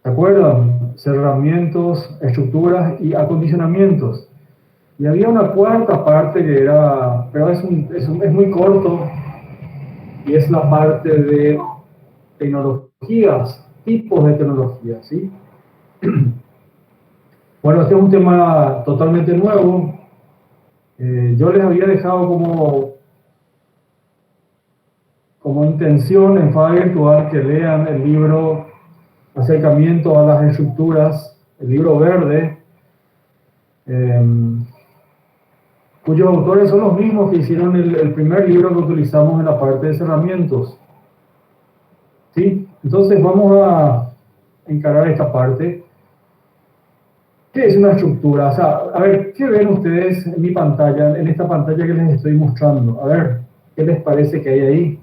¿Se acuerdan? Cerramientos, estructuras y acondicionamientos. Y había una cuarta parte que era, pero es muy corto, y es la parte de tecnologías, tipos de tecnologías, ¿sí? Bueno, este es un tema totalmente nuevo. Yo les había dejado como intención en Falla Virtual que lean el libro Acercamiento a las Estructuras, el libro verde, eh, cuyos autores son los mismos que hicieron el primer libro que utilizamos en la parte de cerramientos. ¿Sí? Entonces vamos a encarar esta parte. ¿Qué es una estructura? O sea, a ver, ¿qué ven ustedes en mi pantalla, en esta pantalla que les estoy mostrando? A ver, ¿qué les parece que hay ahí?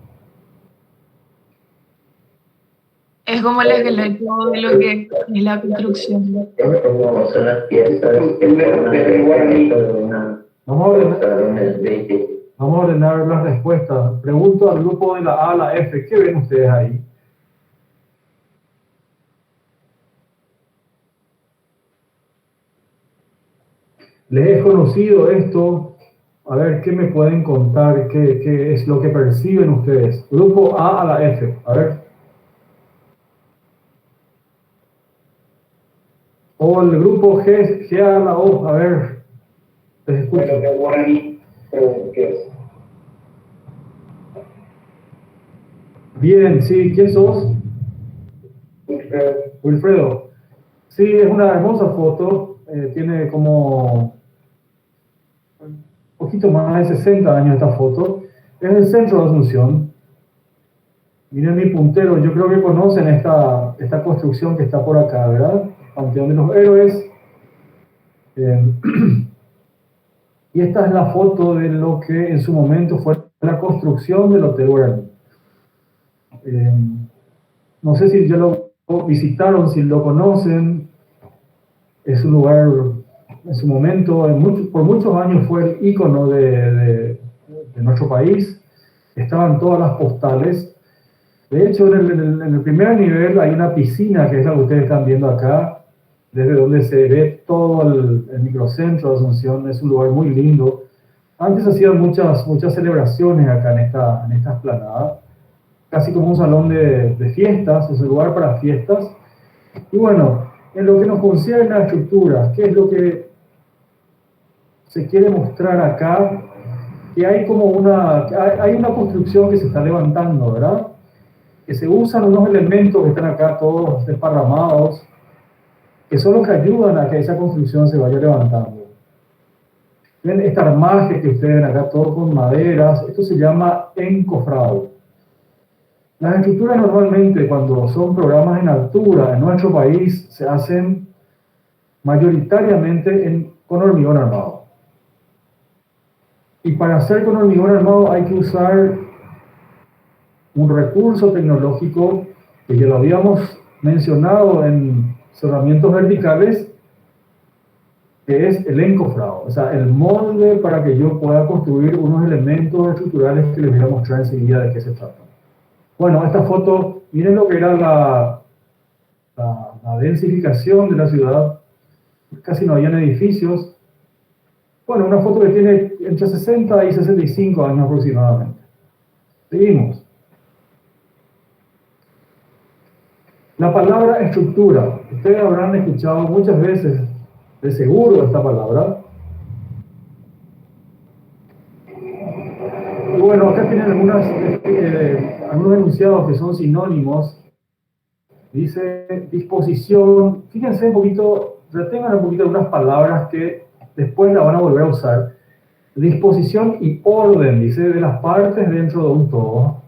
Es como el esqueleto de lo que es la construcción. Como son las piezas que forman el esqueleto de una Vamos a ordenar las respuestas. Pregunto al grupo de la A a la F, ¿qué ven ustedes ahí? ¿Les es conocido esto? A ver, ¿qué me pueden contar? ¿Qué es lo que perciben ustedes? Grupo A a la F, a ver. O el grupo G a la O, a ver. Les escucho. ¿Qué es? Bien, sí, ¿quién sos? Wilfredo. Wilfredo. Sí, es una hermosa foto. Tiene como un poquito más de 60 años esta foto. Es el centro de Asunción. Miren mi puntero, yo creo que conocen esta construcción que está por acá, ¿verdad? Panteón de los Héroes. Eh, y esta es la foto de lo que en su momento fue la construcción del Hotel Guaraní. No sé si ya lo visitaron, si lo conocen. Es un lugar, en su momento, por muchos años fue el ícono de nuestro país. Estaban todas las postales. De hecho, en el primer nivel hay una piscina, que es la que ustedes están viendo acá, desde donde se ve todo el microcentro de Asunción. Es un lugar muy lindo. Antes hacían muchas celebraciones acá en esta explanada, casi como un salón de fiestas, es un lugar para fiestas. Y bueno, en lo que nos concierne a la estructura, ¿qué es lo que se quiere mostrar acá? Que hay como hay una construcción que se está levantando, ¿verdad? Que se usan unos elementos que están acá todos desparramados, que son los que ayudan a que esa construcción se vaya levantando. Ven esta armaje que ustedes ven acá, todo con maderas, esto se llama encofrado. Las estructuras normalmente, cuando son programas en altura en nuestro país, se hacen mayoritariamente con hormigón armado. Y para hacer con hormigón armado hay que usar un recurso tecnológico que ya lo habíamos mencionado en cerramientos verticales, que es el encofrado, o sea, el molde para que yo pueda construir unos elementos estructurales que les voy a mostrar enseguida de qué se trata. Bueno, esta foto, miren lo que era la densificación de la ciudad, casi no habían edificios. Bueno, una foto que tiene entre 60 y 65 años aproximadamente. Seguimos. La palabra estructura. Ustedes habrán escuchado muchas veces, de seguro, esta palabra. Y bueno, acá tienen algunos enunciados que son sinónimos. Dice disposición. Fíjense un poquito, retengan un poquito algunas palabras que después la van a volver a usar. Disposición y orden, dice, de las partes dentro de un todo.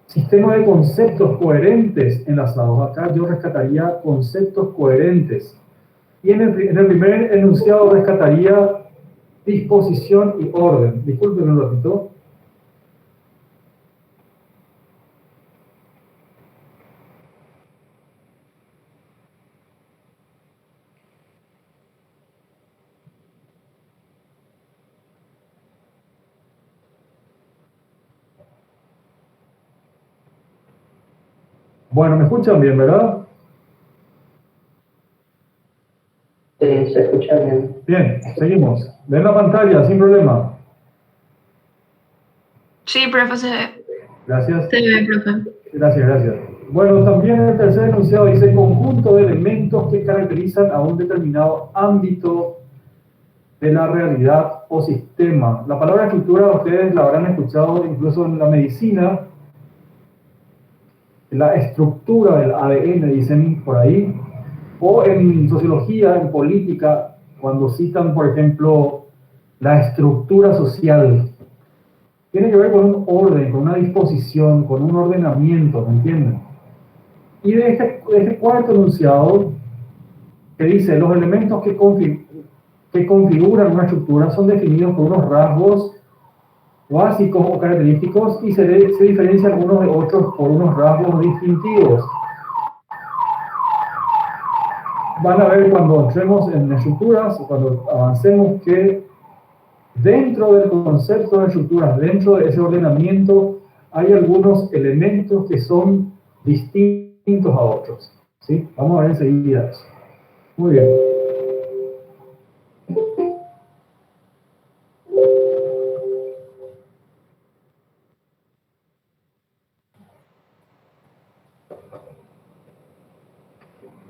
Sistema de conceptos coherentes enlazados. Acá yo rescataría conceptos coherentes. Y en el primer enunciado rescataría disposición y orden. Disculpen un ratito. Bueno, me escuchan bien, ¿verdad? Sí, se escucha bien. Bien, seguimos. Ven la pantalla, sin problema. Sí, profe, se ve. Gracias. Se ve, profe. Gracias, gracias. Bueno, también el tercer enunciado dice conjunto de elementos que caracterizan a un determinado ámbito de la realidad o sistema. La palabra estructura ustedes la habrán escuchado incluso en la medicina, la estructura del ADN, dicen por ahí, o en sociología, en política, cuando citan, por ejemplo, la estructura social. Tiene que ver con un orden, con una disposición, con un ordenamiento, ¿me entienden? Y de este cuarto enunciado, que dice, los elementos que configuran una estructura son definidos por unos rasgos básicos o característicos y se diferencian unos de otros por unos rasgos distintivos. Van a ver cuando entremos en estructuras, cuando avancemos, que dentro del concepto de estructuras, dentro de ese ordenamiento, hay algunos elementos que son distintos a otros. ¿Sí? Vamos a ver enseguida eso. Muy bien.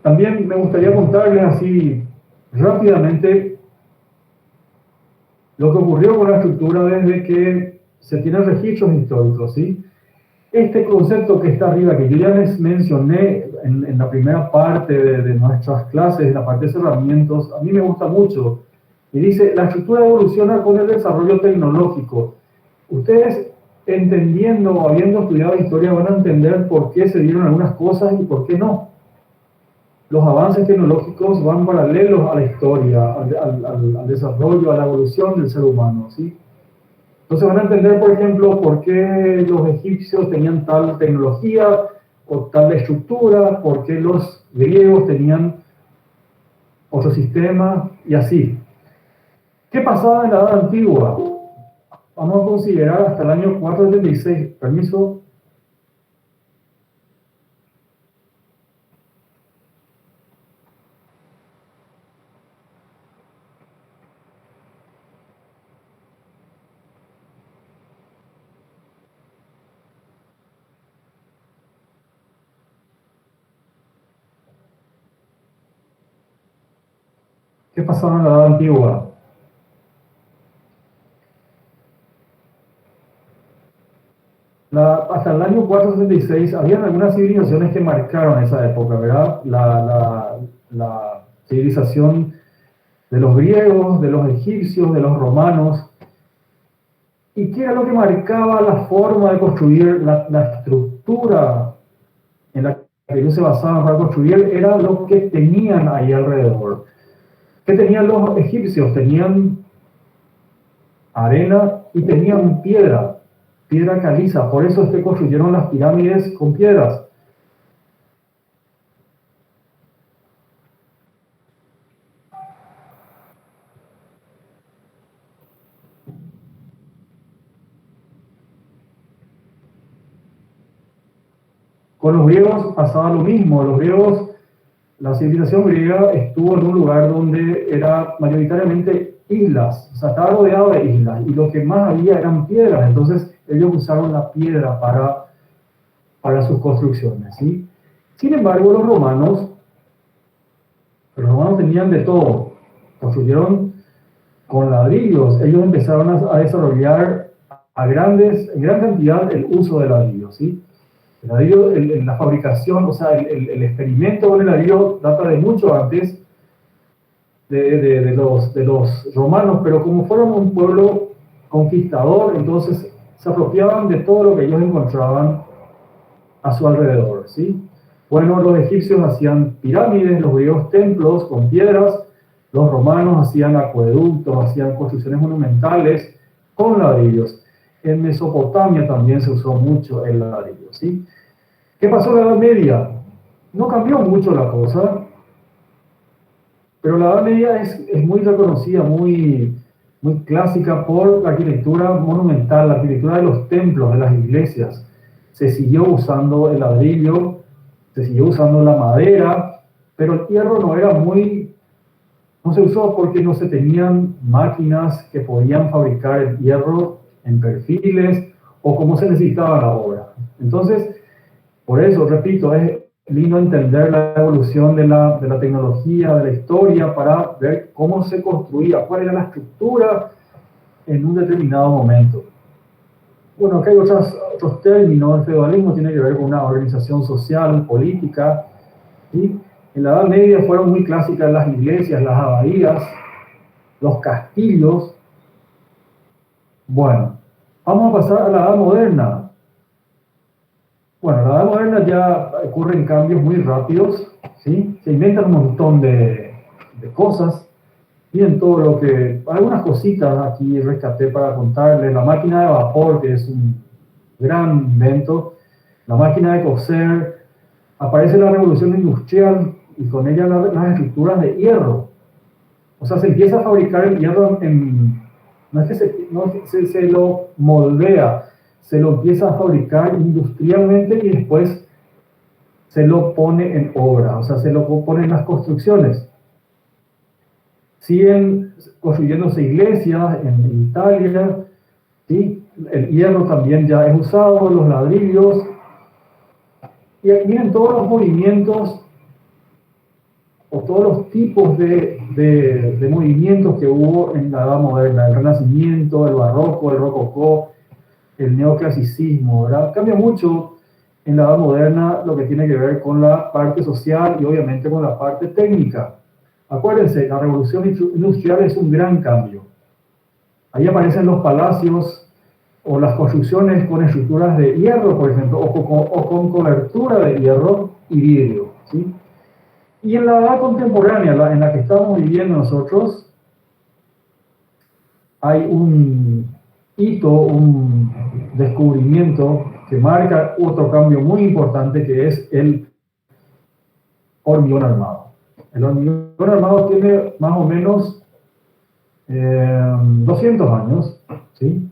También me gustaría contarles así rápidamente lo que ocurrió con la estructura desde que se tienen registros históricos, ¿sí? Este concepto que está arriba, que yo ya les mencioné en la primera parte de nuestras clases, en la parte de cerramientos, a mí me gusta mucho. Y dice, la estructura evoluciona con el desarrollo tecnológico. Ustedes, entendiendo o habiendo estudiado historia, van a entender por qué se dieron algunas cosas y por qué no. Los avances tecnológicos van paralelos a la historia, al desarrollo, a la evolución del ser humano, ¿sí? Entonces van a entender, por ejemplo, por qué los egipcios tenían tal tecnología o tal estructura, por qué los griegos tenían otro sistema y así. ¿Qué pasaba en la Edad Antigua? Vamos a considerar hasta el año 476. Permiso. ¿Qué pasaba en la Edad Antigua? Hasta el año 476 habían algunas civilizaciones que marcaron esa época, ¿verdad? La civilización de los griegos, de los egipcios, de los romanos. ¿Y qué era lo que marcaba la forma de construir, la estructura en la que ellos se basaban para construir? Era lo que tenían ahí alrededor. ¿Qué tenían los egipcios? Tenían arena y tenían piedra caliza. Por eso es que construyeron las pirámides con piedras. Con los griegos pasaba lo mismo. Los griegos, la civilización griega estuvo en un lugar donde era mayoritariamente islas, o sea, estaba rodeado de islas, y lo que más había eran piedras. Entonces ellos usaron la piedra para sus construcciones, ¿sí? Sin embargo, los romanos tenían de todo. Construyeron con ladrillos. Ellos empezaron a desarrollar en gran cantidad el uso de ladrillos, ¿sí? El ladrillo, la fabricación, o sea, el experimento con el ladrillo data de mucho antes de los romanos, pero como fueron un pueblo conquistador, entonces se apropiaban de todo lo que ellos encontraban a su alrededor, ¿sí? Bueno, los egipcios hacían pirámides, los griegos templos con piedras, los romanos hacían acueductos, hacían construcciones monumentales con ladrillos. En Mesopotamia también se usó mucho el ladrillo, ¿sí? ¿Qué pasó en la Edad Media? No cambió mucho la cosa, pero la Edad Media es muy reconocida, muy clásica por la arquitectura monumental, la arquitectura de los templos, de las iglesias. Se siguió usando el ladrillo, se siguió usando la madera, pero el hierro no no se usó porque no se tenían máquinas que podían fabricar el hierro en perfiles o como se necesitaba la obra. Entonces, por eso, repito, es lindo entender la evolución de la tecnología, de la historia, para ver cómo se construía, cuál era la estructura en un determinado momento. Bueno, acá hay otros términos. El feudalismo tiene que ver con una organización social, política, ¿sí? En la Edad Media fueron muy clásicas las iglesias, las abadías, los castillos. Bueno, vamos a pasar a la Edad Moderna. Bueno, en la Edad Moderna ya ocurren cambios muy rápidos, ¿sí? Se inventan un montón de cosas. Miren todo lo que... Algunas cositas aquí rescaté para contarles. La máquina de vapor, que es un gran invento. La máquina de coser. Aparece la revolución industrial y con ella las estructuras de hierro. O sea, se empieza a fabricar el hierro no es que se lo moldea, se lo empieza a fabricar industrialmente y después se lo pone en obra, o sea, se lo pone en las construcciones. Siguen construyéndose iglesias en Italia, ¿sí? El hierro también ya es usado, los ladrillos. Y aquí vienen todos los movimientos o todos los tipos de movimientos que hubo en la Edad Moderna, el Renacimiento, el Barroco, el Rococó, el Neoclasicismo, ¿verdad? Cambia mucho en la Edad Moderna lo que tiene que ver con la parte social y obviamente con la parte técnica. Acuérdense, la revolución industrial es un gran cambio. Ahí aparecen los palacios o las construcciones con estructuras de hierro, por ejemplo, o con cobertura de hierro y vidrio, ¿sí? Y en la edad contemporánea, en la que estamos viviendo nosotros, hay un hito, un descubrimiento que marca otro cambio muy importante, que es el hormigón armado. El hormigón armado tiene más o menos 200 años, ¿sí?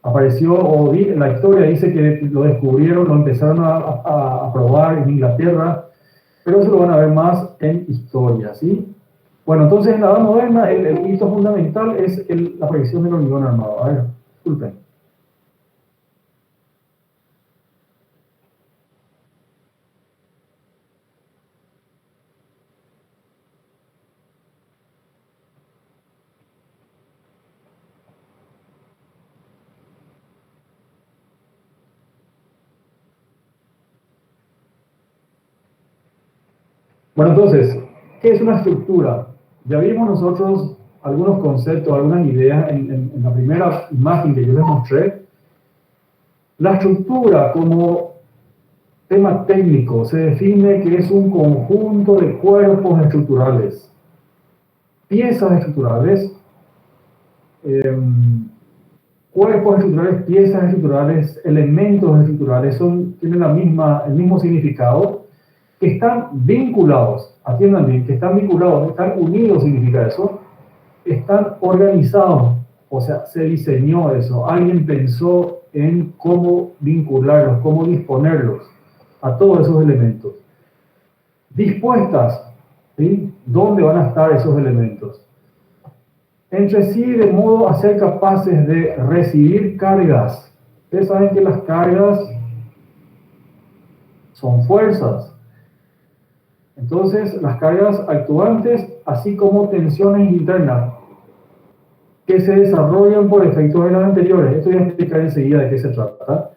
Apareció, o la historia dice que lo descubrieron, lo empezaron a probar en Inglaterra, pero eso lo van a ver más en historia, ¿sí? Bueno, entonces en la Edad Moderna el hito fundamental es la aparición del hormigón armado. A ver, disculpen. Bueno, entonces, ¿qué es una estructura? Ya vimos nosotros algunos conceptos, algunas ideas en la primera imagen que yo les mostré. La estructura como tema técnico se define que es un conjunto de cuerpos estructurales, piezas estructurales, cuerpos estructurales, piezas estructurales, elementos estructurales, tienen el mismo significado, que están vinculados, atiendan bien, que están vinculados, están unidos significa eso, están organizados, o sea, se diseñó eso, alguien pensó en cómo vincularlos, cómo disponerlos a todos esos elementos. Dispuestas, ¿sí? ¿Dónde van a estar esos elementos? Entre sí, de modo a ser capaces de recibir cargas. Ustedes saben que las cargas son fuerzas. Entonces, las cargas actuantes, así como tensiones internas, que se desarrollan por efectos de las anteriores. Esto voy a explicar enseguida de qué se trata.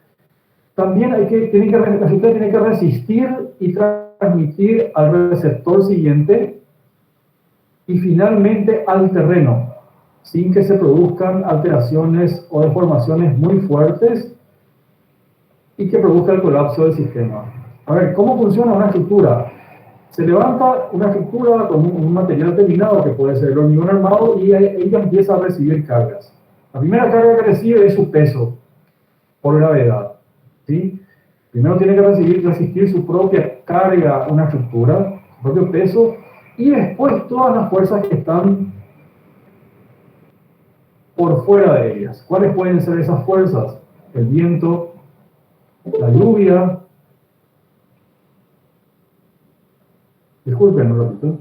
También la estructura tiene que resistir y transmitir al receptor siguiente y finalmente al terreno, sin que se produzcan alteraciones o deformaciones muy fuertes y que produzca el colapso del sistema. A ver, ¿cómo funciona una estructura? Se levanta una estructura con un material terminado, que puede ser el hormigón armado, y ella empieza a recibir cargas. La primera carga que recibe es su peso, por gravedad, ¿sí? Primero tiene que resistir su propia carga, una estructura, su propio peso, y después todas las fuerzas que están por fuera de ellas. ¿Cuáles pueden ser esas fuerzas? El viento, la lluvia. Disculpen un ratito.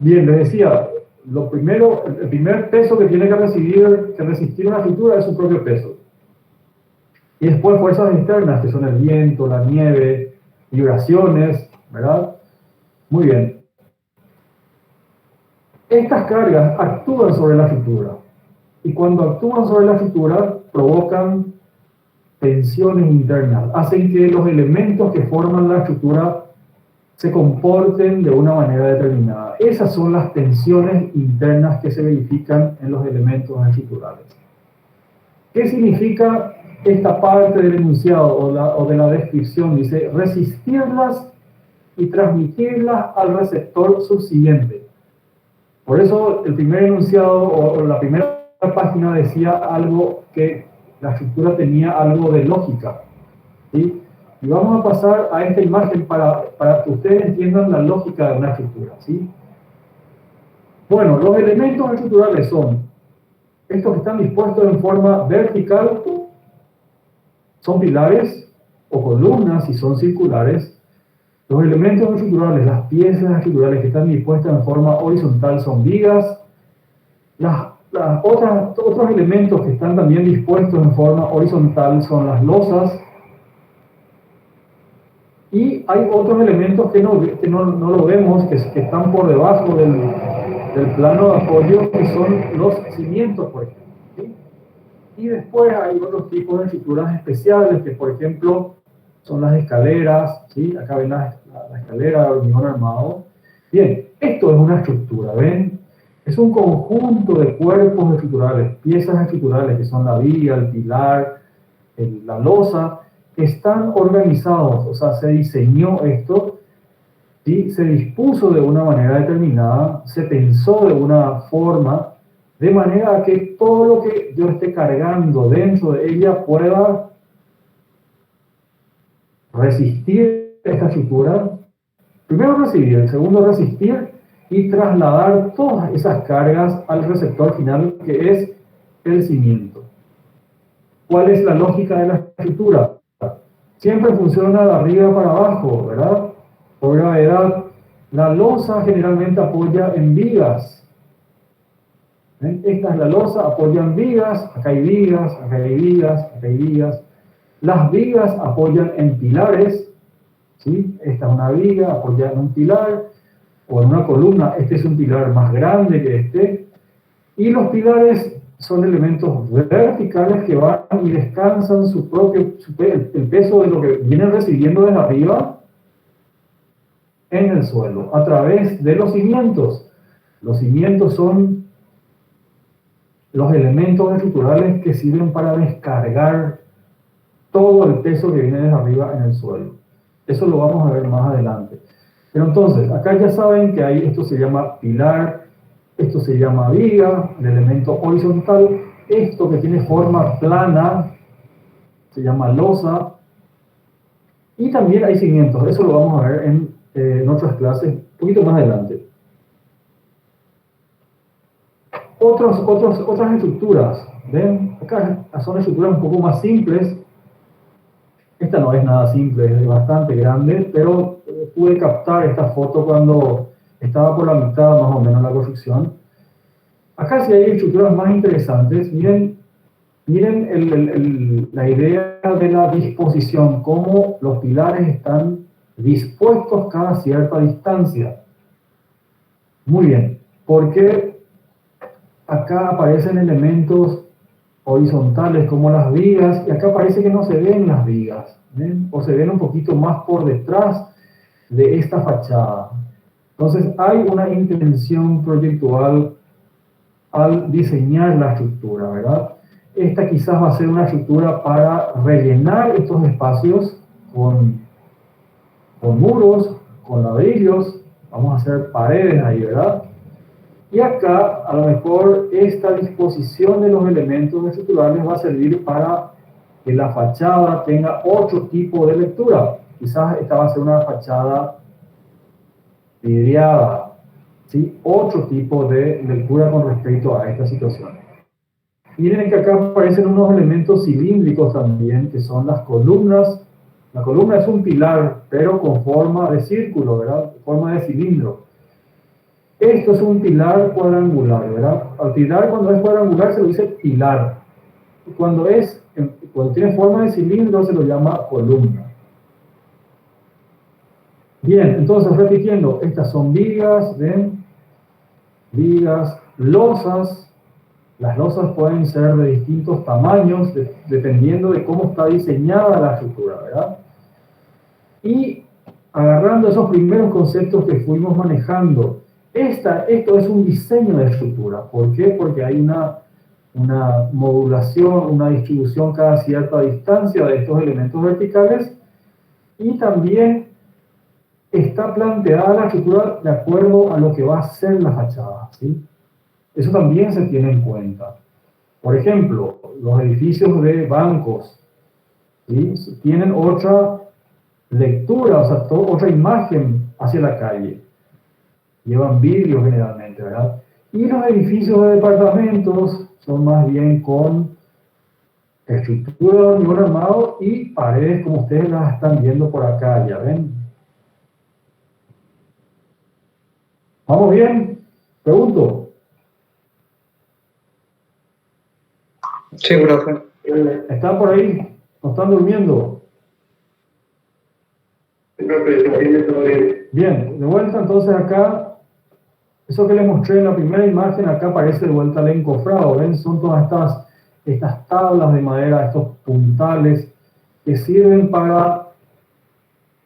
Bien, les decía, el primer peso que tiene que resistir una estructura es su propio peso. Y después fuerzas externas, que son el viento, la nieve, vibraciones, ¿verdad? Muy bien. Estas cargas actúan sobre la estructura. Y cuando actúan sobre la estructura, provocan tensiones internas. Hacen que los elementos que forman la estructura se comporten de una manera determinada. Esas son las tensiones internas que se verifican en los elementos estructurales. ¿Qué significa esta parte del enunciado o de la descripción? Dice, resistirlas y transmitirlas al receptor subsiguiente. Por eso el primer enunciado o la primera página decía algo que la estructura tenía algo de lógica, ¿sí? Y vamos a pasar a esta imagen para que ustedes entiendan la lógica de una estructura, ¿sí? Bueno, los elementos estructurales son estos que están dispuestos en forma vertical, son pilares o columnas si son circulares. Los elementos estructurales, las piezas estructurales que están dispuestas en forma horizontal son vigas. Otros elementos que están también dispuestos en forma horizontal son las losas. Y hay otros elementos que no lo vemos, que están por debajo del plano de apoyo, que son los cimientos, por ejemplo, ¿sí? Y después hay otros tipos de estructuras especiales, que por ejemplo son las escaleras, ¿sí? Acá ven la escalera de hormigón armado. Bien, esto es una estructura, ¿ven? Es un conjunto de cuerpos estructurales, piezas estructurales, que son la viga, el pilar, la losa, que están organizados, o sea, se diseñó esto, ¿sí? Se dispuso de una manera determinada, se pensó de una forma, de manera que todo lo que yo esté cargando dentro de ella pueda resistir esta estructura. Primero recibir, segundo resistir y trasladar todas esas cargas al receptor final, que es el cimiento. ¿Cuál es la lógica de la estructura? Siempre funciona de arriba para abajo, ¿verdad? Por gravedad. La losa generalmente apoya en vigas. ¿Ven? Esta es la losa, apoya en vigas, acá hay vigas, acá hay vigas, acá hay vigas. Las vigas apoyan en pilares, ¿sí? Esta es una viga, apoya en un pilar, o en una columna. Este es un pilar más grande que este. Y los pilares son elementos verticales que van y descansan el peso de lo que vienen recibiendo desde arriba en el suelo, a través de los cimientos. Los cimientos son los elementos estructurales que sirven para descargar todo el peso que viene desde arriba en el suelo. Eso lo vamos a ver más adelante. Pero entonces, acá ya saben que esto se llama pilar, esto se llama viga, el elemento horizontal. Esto que tiene forma plana se llama losa. Y también hay cimientos. Eso lo vamos a ver en otras clases, un poquito más adelante. Otras estructuras. ¿Ven? Acá son estructuras un poco más simples. Esta no es nada simple, es bastante grande, pero pude captar esta foto cuando estaba por la mitad más o menos la construcción. Acá sí hay estructuras más interesantes. Miren la idea de la disposición, cómo los pilares están dispuestos cada cierta distancia. Muy bien, porque acá aparecen elementos horizontales como las vigas, y acá parece que no se ven las vigas, ¿ven? O se ven un poquito más por detrás de esta fachada. Entonces hay una intención proyectual al diseñar la estructura, ¿verdad? Esta quizás va a ser una estructura para rellenar estos espacios con muros, con ladrillos. Vamos a hacer paredes ahí, ¿verdad? Y acá, a lo mejor, esta disposición de los elementos estructurales va a servir para que la fachada tenga otro tipo de lectura. Quizás esta va a ser una fachada vidriada, ¿sí? Otro tipo de lectura con respecto a esta situación. Miren que acá aparecen unos elementos cilíndricos también, que son las columnas. La columna es un pilar, pero con forma de círculo, ¿verdad? Forma de cilindro. Esto es un pilar cuadrangular, ¿verdad? Al pilar, cuando es cuadrangular, se lo dice pilar. Cuando tiene forma de cilindro, se lo llama columna. Bien, entonces repitiendo, estas son vigas, ¿ven? Vigas, losas. Las losas pueden ser de distintos tamaños, dependiendo de cómo está diseñada la estructura, ¿verdad? Y agarrando esos primeros conceptos que fuimos manejando, esto es un diseño de estructura. ¿Por qué? Porque hay una modulación, una distribución cada cierta distancia de estos elementos verticales, y también está planteada la estructura de acuerdo a lo que va a ser la fachada, ¿sí? Eso también se tiene en cuenta. Por ejemplo, los edificios de bancos, ¿sí? Tienen otra lectura, o sea, otra imagen hacia la calle. Llevan vidrio generalmente, ¿verdad? Y los edificios de departamentos son más bien con estructura de hormigón armado y paredes como ustedes las están viendo por acá, ¿ya ven? ¿Vamos bien? Pregunto. Sí, profe. ¿Están por ahí? ¿No están durmiendo? Bien, de vuelta entonces acá, eso que les mostré en la primera imagen, acá aparece de vuelta el encofrado, ¿ven? Son todas estas tablas de madera, estos puntales, que sirven para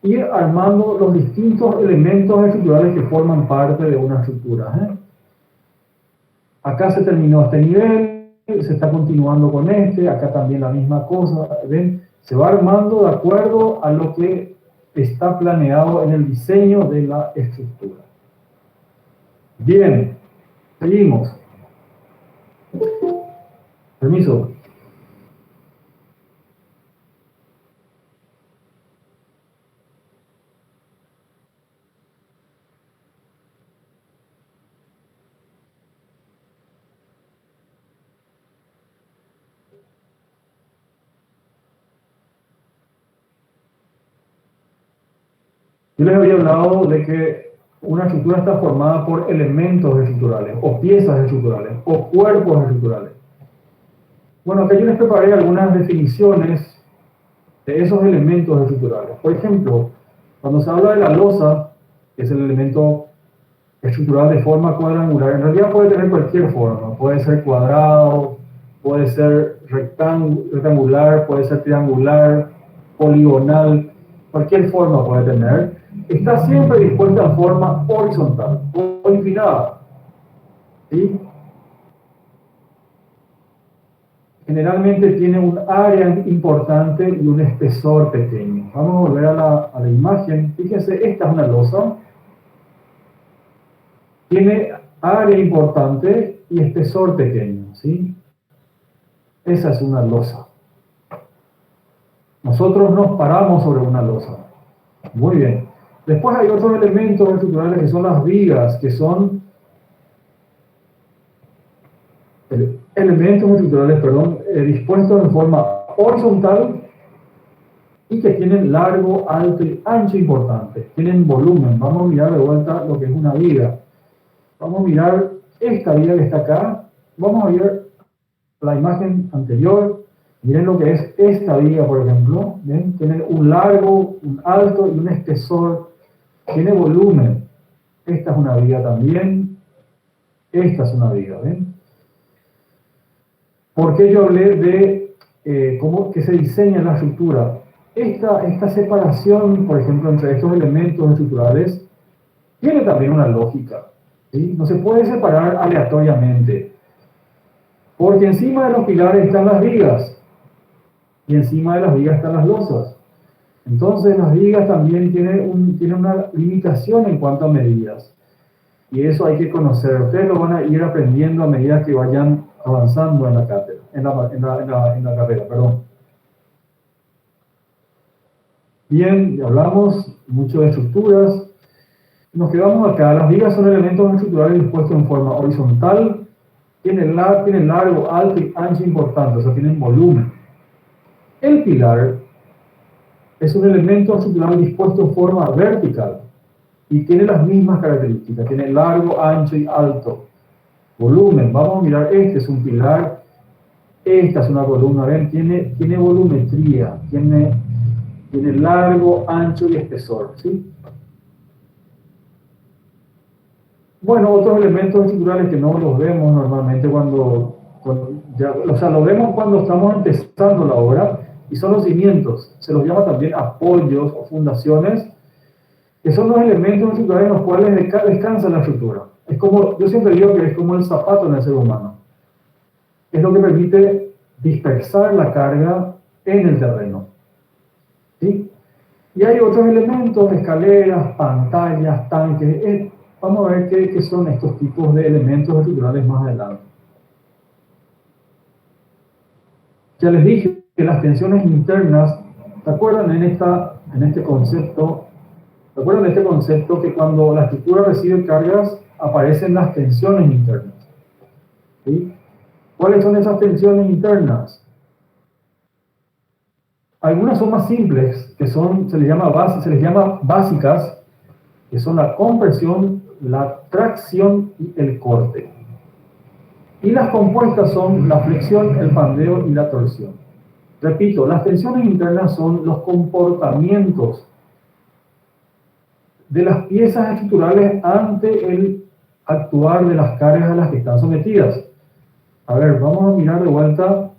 ir armando los distintos elementos estructurales que forman parte de una estructura, ¿eh? Acá se terminó este nivel, se está continuando con este, acá también la misma cosa, ¿ven? Se va armando de acuerdo a lo que está planeado en el diseño de la estructura. Bien, seguimos. Permiso. Yo les había hablado de que una estructura está formada por elementos estructurales, o piezas estructurales, o cuerpos estructurales. Bueno, acá yo les preparé algunas definiciones de esos elementos estructurales. Por ejemplo, cuando se habla de la losa, que es el elemento estructural de forma cuadrangular, en realidad puede tener cualquier forma. Puede ser cuadrado, puede ser rectangular, puede ser triangular, poligonal, cualquier forma puede tener. Está siempre dispuesta en forma horizontal o inclinada, ¿sí? Generalmente tiene un área importante y un espesor pequeño. Vamos a volver a la imagen. Fíjense, esta es una losa. Tiene área importante y espesor pequeño, ¿sí? Esa es una losa. Nosotros nos paramos sobre una losa. Muy bien. Después hay otros elementos estructurales que son las vigas, que son elementos estructurales, dispuestos en forma horizontal y que tienen largo, alto y ancho importante. Tienen volumen. Vamos a mirar de vuelta lo que es una viga. Vamos a mirar esta viga que está acá. Vamos a ver la imagen anterior. Miren lo que es esta viga, por ejemplo. ¿Ven? Tiene un largo, un alto y un espesor. Tiene volumen. Esta es una viga también. Esta es una viga, ¿ven? ¿Por qué yo hablé de cómo que se diseña la estructura? Esta separación, por ejemplo, entre estos elementos estructurales, tiene también una lógica, ¿sí? No se puede separar aleatoriamente, porque encima de los pilares están las vigas, y encima de las vigas están las losas. Entonces las vigas también tienen una limitación en cuanto a medidas, y eso hay que conocer. Ustedes lo van a ir aprendiendo a medida que vayan avanzando en la cátedra, en la carrera, perdón. Bien, ya hablamos mucho de estructuras. Nos quedamos acá. Las vigas son elementos estructurales dispuestos en forma horizontal. Tienen largo, alto y ancho importante, o sea, tienen volumen. El pilar es un elemento estructural dispuesto en forma vertical. y tiene las mismas características, tiene largo, ancho y alto. Volumen, vamos a mirar, este es un pilar, esta es una columna, ven, tiene volumetría, tiene largo, ancho y espesor, ¿sí? Bueno, otros elementos estructurales que no los vemos normalmente cuando o sea, los vemos cuando estamos empezando la obra, y son los cimientos, se los llama también apoyos o fundaciones, que son los elementos estructurales en los cuales descansa la estructura. Es como, yo siempre digo que es como el zapato en el ser humano. Es lo que permite dispersar la carga en el terreno. ¿Sí? Y hay otros elementos, escaleras, pantallas, tanques. Vamos a ver qué son estos tipos de elementos estructurales más adelante. Ya les dije que las tensiones internas, ¿se acuerdan en este concepto? ¿Se acuerdan de este concepto que cuando la estructura recibe cargas aparecen las tensiones internas? ¿Sí? ¿Cuáles son esas tensiones internas? Algunas son más simples, que se les llama básicas, que son la compresión, la tracción y el corte. Y las compuestas son la flexión, el pandeo y la torsión. Repito, las tensiones internas son los comportamientos de las piezas estructurales ante el actuar de las cargas a las que están sometidas. A ver, vamos a mirar de vuelta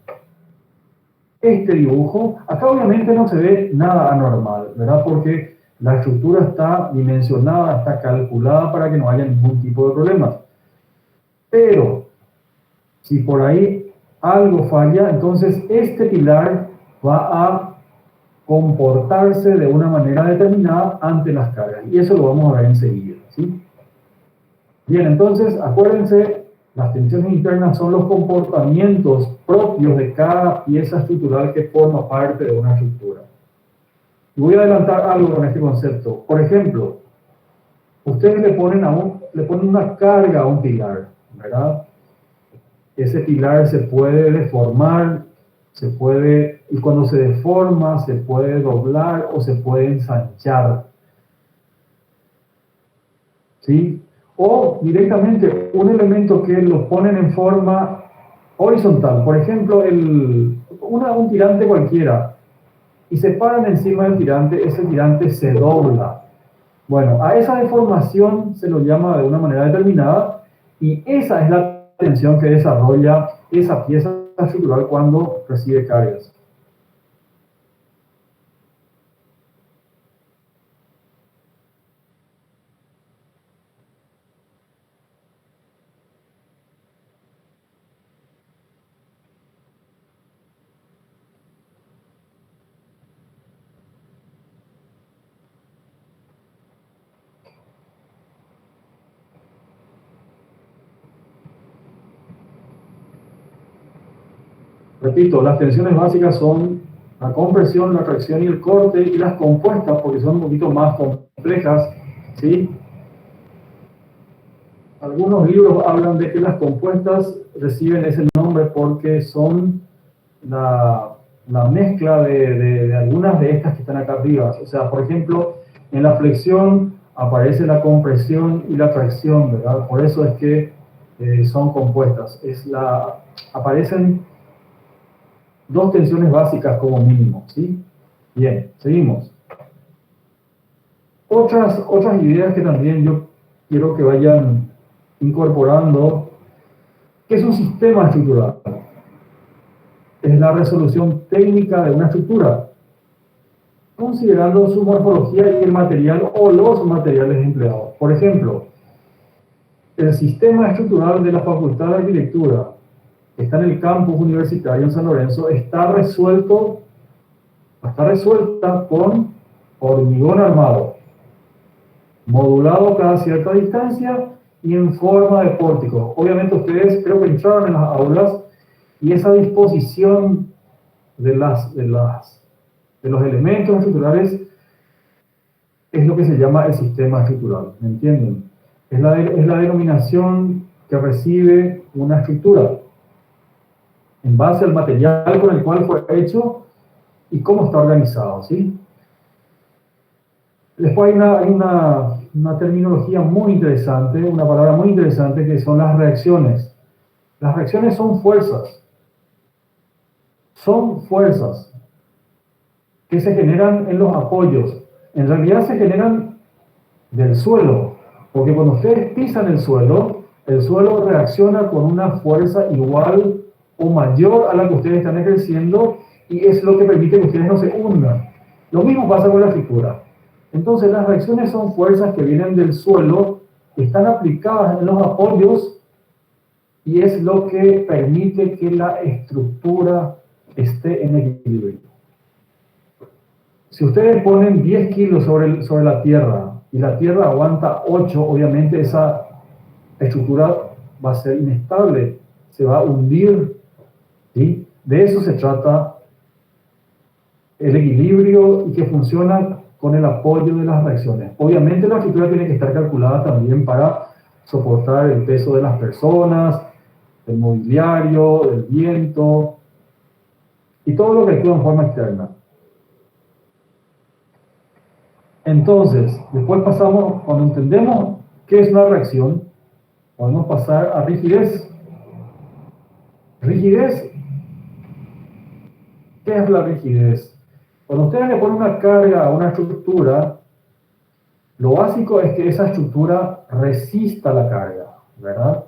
este dibujo. Acá obviamente no se ve nada anormal, ¿verdad? Porque la estructura está dimensionada, está calculada para que no haya ningún tipo de problemas. Pero, si por ahí algo falla, entonces este pilar va a comportarse de una manera determinada ante las cargas. Y eso lo vamos a ver enseguida, ¿sí? Bien, entonces, acuérdense, las tensiones internas son los comportamientos propios de cada pieza estructural que forma parte de una estructura. Y voy a adelantar algo con este concepto. Por ejemplo, ustedes le ponen una carga a un pilar, ¿verdad? Ese pilar se puede deformar, y cuando se deforma, se puede doblar o se puede ensanchar. ¿Sí? O directamente un elemento que lo ponen en forma horizontal, por ejemplo, un tirante cualquiera, y se paran encima del tirante, ese tirante se dobla. Bueno, a esa deformación se lo llama de una manera determinada, y esa es la tensión que desarrolla esa pieza estructural cuando recibe cargas. Repito, las tensiones básicas son la compresión, la tracción y el corte, y las compuestas, porque son un poquito más complejas, ¿sí? Algunos libros hablan de que las compuestas reciben ese nombre porque son la mezcla de algunas de estas que están acá arriba. O sea, por ejemplo, en la flexión aparece la compresión y la tracción, ¿verdad? Por eso es que son compuestas. Aparecen dos tensiones básicas como mínimo, ¿sí? Bien, seguimos. Otras ideas que también yo quiero que vayan incorporando, que es un sistema estructural. Es la resolución técnica de una estructura, considerando su morfología y el material o los materiales empleados. Por ejemplo, el sistema estructural de la Facultad de Arquitectura, que está en el campus universitario en San Lorenzo, está resuelta con hormigón armado, modulado cada cierta distancia y en forma de pórtico. Obviamente ustedes creo que entraron en las aulas y esa disposición de los elementos estructurales es lo que se llama el sistema estructural, ¿me entienden? Es la denominación que recibe una estructura en base al material con el cual fue hecho y cómo está organizado, ¿sí? Después hay una terminología muy interesante, una palabra muy interesante que son las reacciones. Las reacciones son fuerzas. Son fuerzas que se generan en los apoyos. En realidad se generan del suelo, porque cuando ustedes pisan el suelo reacciona con una fuerza igual o mayor a la que ustedes están ejerciendo y es lo que permite que ustedes no se hundan. Lo mismo pasa con la escritura. Entonces las reacciones son fuerzas que vienen del suelo, que están aplicadas en los apoyos y es lo que permite que la estructura esté en equilibrio. Si ustedes ponen 10 kilos sobre la tierra y la tierra aguanta 8, obviamente esa estructura va a ser inestable, se va a hundir, ¿sí? De eso se trata el equilibrio y que funciona con el apoyo de las reacciones. Obviamente la estructura tiene que estar calculada también para soportar el peso de las personas, del mobiliario, del viento y todo lo que actúa en forma externa. Entonces, después pasamos, cuando entendemos qué es una reacción, podemos pasar a rigidez. Rigidez, ¿qué es la rigidez? Cuando ustedes le ponen una carga a una estructura, lo básico es que esa estructura resista la carga, ¿verdad?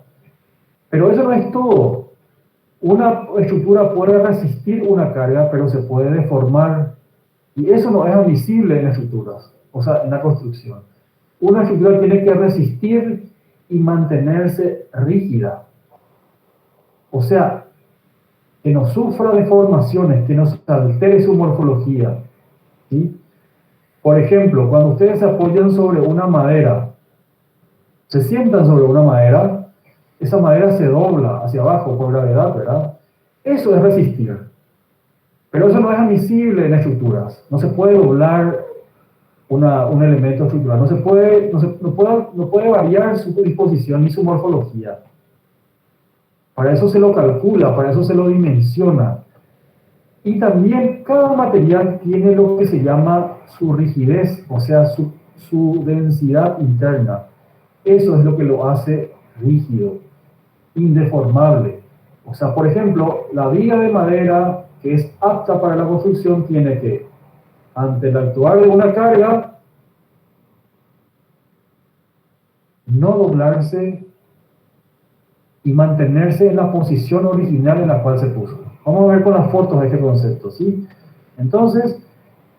Pero eso no es todo. Una estructura puede resistir una carga, pero se puede deformar. Y eso no es admisible en estructuras, o sea, en la construcción. Una estructura tiene que resistir y mantenerse rígida. O sea, que no sufra deformaciones, que no se altere su morfología, ¿sí? Por ejemplo, cuando ustedes se apoyan sobre una madera, se sientan sobre una madera, esa madera se dobla hacia abajo por gravedad, ¿verdad? Eso es resistir. Pero eso no es admisible en estructuras. No se puede doblar un elemento estructural. No puede variar su disposición ni su morfología. Para eso se lo calcula, para eso se lo dimensiona. Y también cada material tiene lo que se llama su rigidez, o sea, su densidad interna. Eso es lo que lo hace rígido, indeformable. O sea, por ejemplo, la viga de madera que es apta para la construcción tiene que, ante el actuar de una carga, no doblarse y mantenerse en la posición original en la cual se puso. Vamos a ver con las fotos de este concepto, ¿sí? Entonces,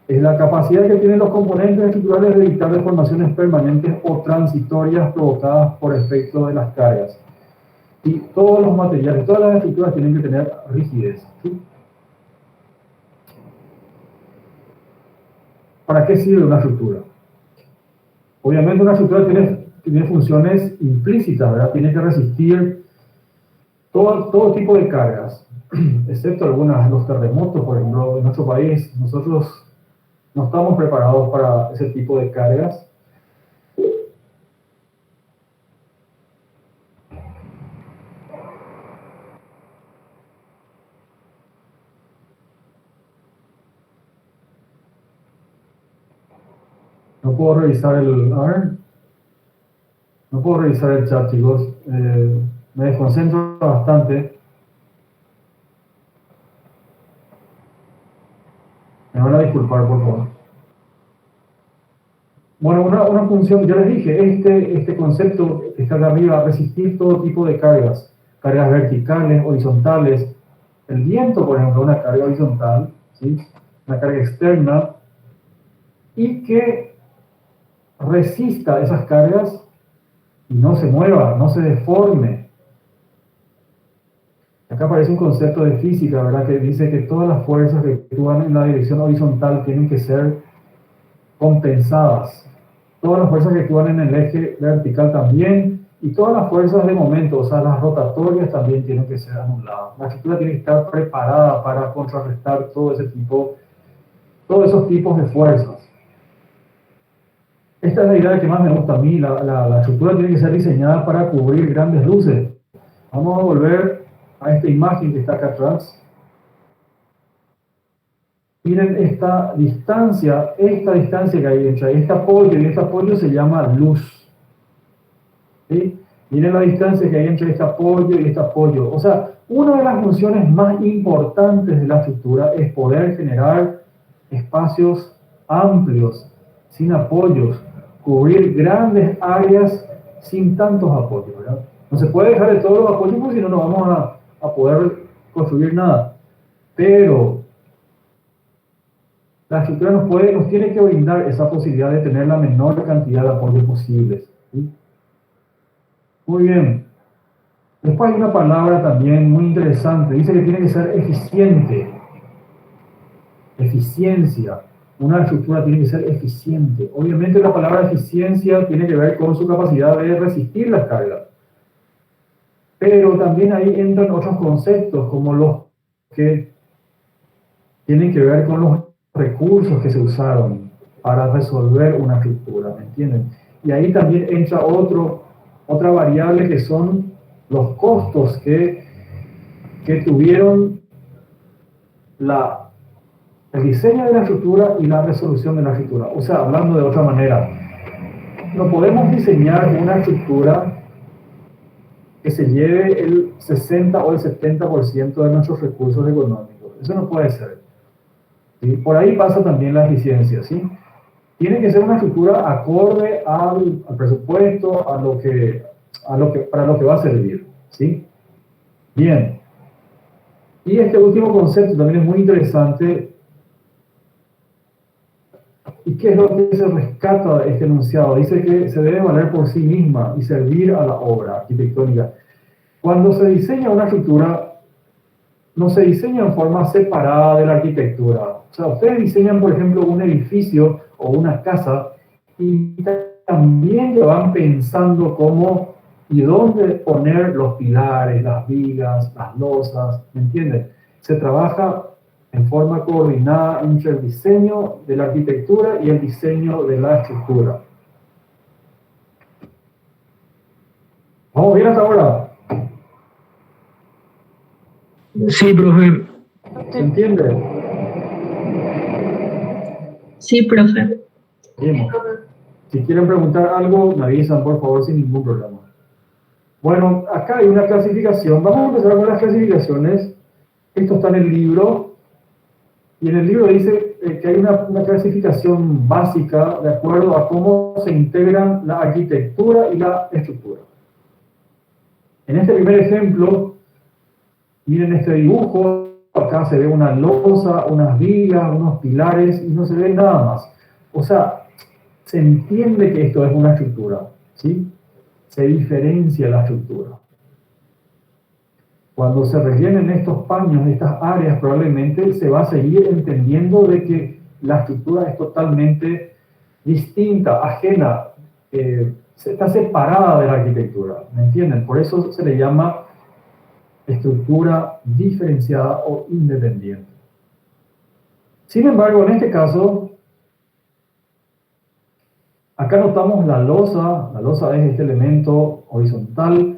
es la capacidad que tienen los componentes estructurales de evitar deformaciones permanentes o transitorias provocadas por efecto de las cargas. Y todos los materiales, todas las estructuras tienen que tener rigidez, ¿sí? ¿Para qué sirve una estructura? Obviamente una estructura tiene funciones implícitas, ¿verdad? Tiene que resistir todo tipo de cargas, excepto algunas, los terremotos, por ejemplo, en nuestro país. Nosotros no estamos preparados para ese tipo de cargas. No puedo revisar no puedo revisar el chat, chicos. Me desconcentro bastante. Me van a disculpar, por favor. Bueno, una función, ya les dije, este concepto que está acá arriba, resistir todo tipo de cargas verticales, horizontales. El viento, por ejemplo, una carga horizontal, ¿sí? Una carga externa, y que resista esas cargas y no se mueva, no se deforme. Acá aparece un concepto de física, ¿verdad? Que dice que todas las fuerzas que actúan en la dirección horizontal tienen que ser compensadas. Todas las fuerzas que actúan en el eje vertical también, y todas las fuerzas de momento, o sea, las rotatorias también tienen que ser anuladas. La estructura tiene que estar preparada para contrarrestar todos esos tipos de fuerzas. Esta es la idea que más me gusta a mí. La estructura tiene que ser diseñada para cubrir grandes luces. Vamos a volver a esta imagen que está acá atrás. miren esta distancia que hay entre este apoyo y este apoyo se llama luz. ¿Sí? Miren la distancia que hay entre este apoyo y este apoyo. O sea, una de las funciones más importantes de la estructura es poder generar espacios amplios, sin apoyos, cubrir grandes áreas sin tantos apoyos, ¿verdad? No se puede dejar de todos los apoyos porque si no, no vamos a poder construir nada. Pero la estructura nos tiene que brindar esa posibilidad de tener la menor cantidad de apoyos posibles, ¿sí? Muy bien. Después hay una palabra también muy interesante. Dice que tiene que ser eficiente. Eficiencia. Una estructura tiene que ser eficiente. Obviamente la palabra eficiencia tiene que ver con su capacidad de resistir las cargas. Pero también ahí entran otros conceptos como los que tienen que ver con los recursos que se usaron para resolver una estructura, ¿me entienden? Y ahí también entra otra variable que son los costos que tuvieron el diseño de la estructura y la resolución de la estructura. O sea, hablando de otra manera, no podemos diseñar una estructura que se lleve el 60 o el 70% de nuestros recursos económicos. Eso no puede ser. ¿Sí? Por ahí pasa también la eficiencia, ¿sí? Tiene que ser una estructura acorde al presupuesto, para lo que va a servir, ¿sí? Bien. Y este último concepto también es muy interesante. ¿Y qué es lo que se rescata de este enunciado? Dice que se debe valer por sí misma y servir a la obra arquitectónica. Cuando se diseña una estructura, no se diseña en forma separada de la arquitectura. O sea, ustedes diseñan, por ejemplo, un edificio o una casa y también van pensando cómo y dónde poner los pilares, las vigas, las losas, ¿me entienden? Se trabaja en forma coordinada entre el diseño de la arquitectura y el diseño de la estructura. ¿Vamos bien hasta ahora? Sí, profe. ¿Se entiende? Sí, profe. Bien. Si quieren preguntar algo, me avisan, por favor, sin ningún problema. Bueno, acá hay una clasificación. Vamos a empezar con las clasificaciones. Esto está en el libro. Y en el libro dice que hay una clasificación básica de acuerdo a cómo se integran la arquitectura y la estructura. En este primer ejemplo, miren este dibujo. Acá se ve una losa, unas vigas, unos pilares y no se ve nada más. O sea, se entiende que esto es una estructura, ¿sí? Se diferencia la estructura. Cuando se rellenen estos paños, estas áreas, probablemente se va a seguir entendiendo de que la estructura es totalmente distinta, ajena, está separada de la arquitectura, ¿me entienden? Por eso se le llama estructura diferenciada o independiente. Sin embargo, en este caso, acá notamos la losa es este elemento horizontal,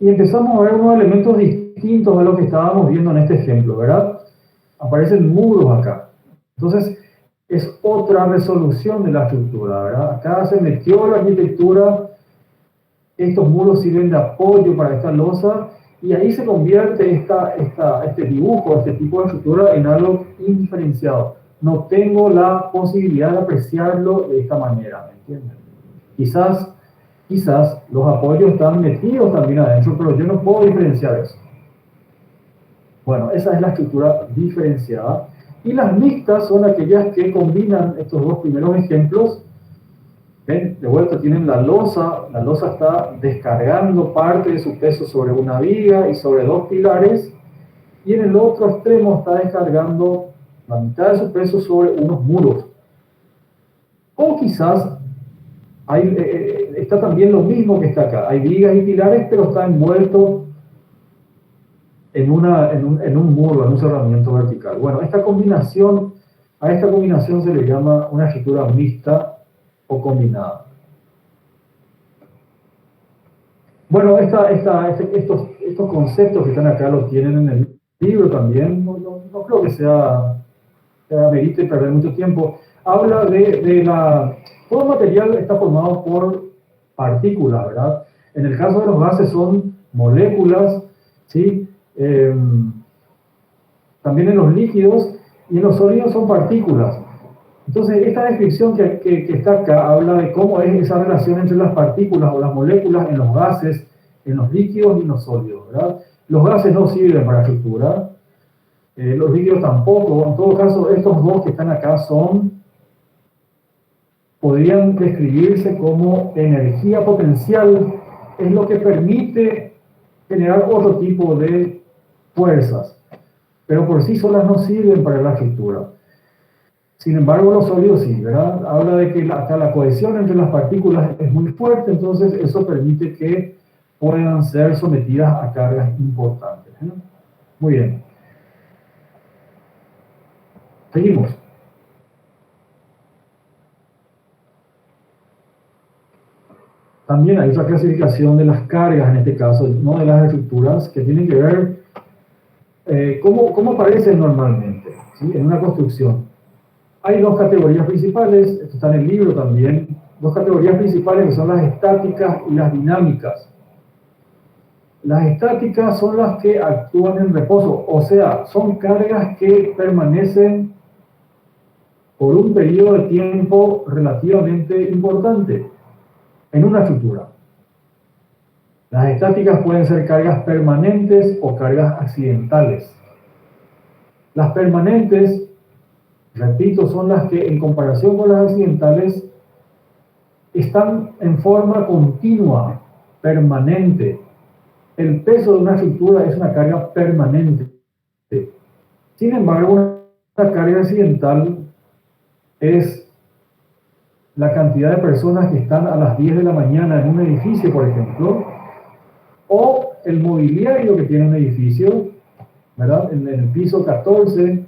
y empezamos a ver unos elementos distintos a lo que estábamos viendo en este ejemplo, ¿verdad? Aparecen muros acá. Entonces, es otra resolución de la estructura, ¿verdad? Acá se metió la arquitectura, estos muros sirven de apoyo para esta losa, y ahí se convierte este dibujo, este tipo de estructura en algo indiferenciado. No tengo la posibilidad de apreciarlo de esta manera, ¿me entienden? Quizás los apoyos están metidos también adentro, pero yo no puedo diferenciar eso. Bueno, esa es la estructura diferenciada. Y las mixtas son aquellas que combinan estos dos primeros ejemplos. ¿Ven? De vuelta tienen la losa está descargando parte de su peso sobre una viga y sobre dos pilares, y en el otro extremo está descargando la mitad de su peso sobre unos muros. O quizás está también lo mismo que está acá. Hay vigas y pilares, pero está envuelto en un muro, en un cerramiento vertical. Bueno, a esta combinación se le llama una estructura mixta o combinada. Bueno, estos conceptos que están acá los tienen en el libro también. No creo que sea amerite perder mucho tiempo. Habla todo el material está formado por partículas, ¿verdad? En el caso de los gases son moléculas, ¿sí? También en los líquidos, y en los sólidos son partículas. Entonces, esta descripción que está acá habla de cómo es esa relación entre las partículas o las moléculas en los gases, en los líquidos y en los sólidos, ¿verdad? Los gases no sirven para estructura, los líquidos tampoco. En todo caso, estos dos que están acá podrían describirse como energía potencial, es lo que permite generar otro tipo de fuerzas, pero por sí solas no sirven para la estructura. Sin embargo, los sólidos sí, ¿verdad? Habla de que acá la cohesión entre las partículas es muy fuerte, entonces eso permite que puedan ser sometidas a cargas importantes, ¿eh? Muy bien. Seguimos. También hay otra clasificación de las cargas, en este caso, no de las estructuras, que tienen que ver cómo aparecen normalmente, ¿sí? En una construcción. Hay dos categorías principales, esto está en el libro también, dos categorías principales que son las estáticas y las dinámicas. Las estáticas son las que actúan en reposo, o sea, son cargas que permanecen por un periodo de tiempo relativamente importante en una estructura. Las estáticas pueden ser cargas permanentes o cargas accidentales. Las permanentes, repito, son las que en comparación con las accidentales están en forma continua, permanente. El peso de una estructura es una carga permanente. Sin embargo, una carga accidental es la cantidad de personas que están a las 10 de la mañana en un edificio, por ejemplo, o el mobiliario que tiene un edificio, ¿verdad? En el piso 14.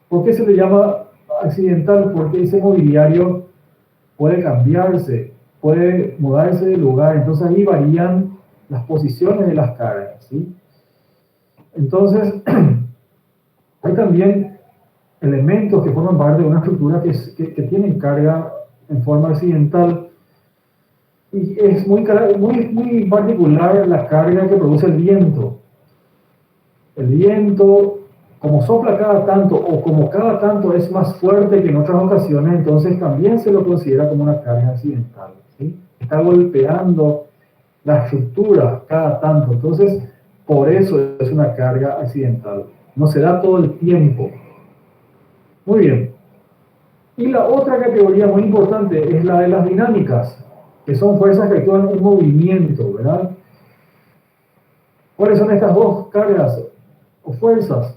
¿Por qué se le llama accidental? Porque ese mobiliario puede cambiarse, puede mudarse de lugar, entonces ahí varían las posiciones de las cargas, ¿sí? Entonces, hay también elementos que forman parte de una estructura que tienen carga en forma accidental, y es muy particular la carga que produce el viento. El viento, como sopla cada tanto, o como cada tanto es más fuerte que en otras ocasiones, entonces también se lo considera como una carga accidental, ¿sí? Está golpeando la estructura cada tanto, entonces por eso es una carga accidental. No se da todo el tiempo. Muy bien. Y la otra categoría muy importante es la de las dinámicas, que son fuerzas que actúan en movimiento, ¿verdad? ¿Cuáles son estas dos cargas o fuerzas?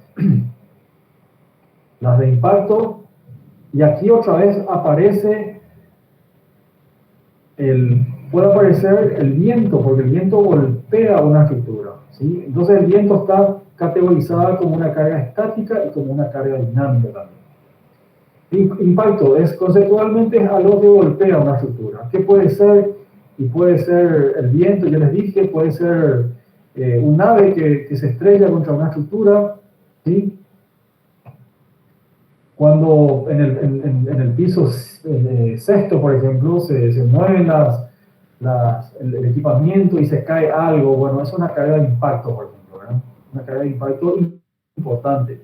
Las de impacto, y aquí otra vez puede aparecer el viento, porque el viento golpea una estructura, ¿sí? Entonces el viento está categorizada como una carga estática y como una carga dinámica también. Impacto es conceptualmente algo que golpea una estructura. ¿Qué puede ser? Y puede ser el viento, ya les dije, puede ser un ave que se estrella contra una estructura, ¿sí? Cuando en el piso sexto, por ejemplo, se mueven el equipamiento y se cae algo, bueno, es una carga de impacto, por ejemplo, ¿verdad? Una carga de impacto importante.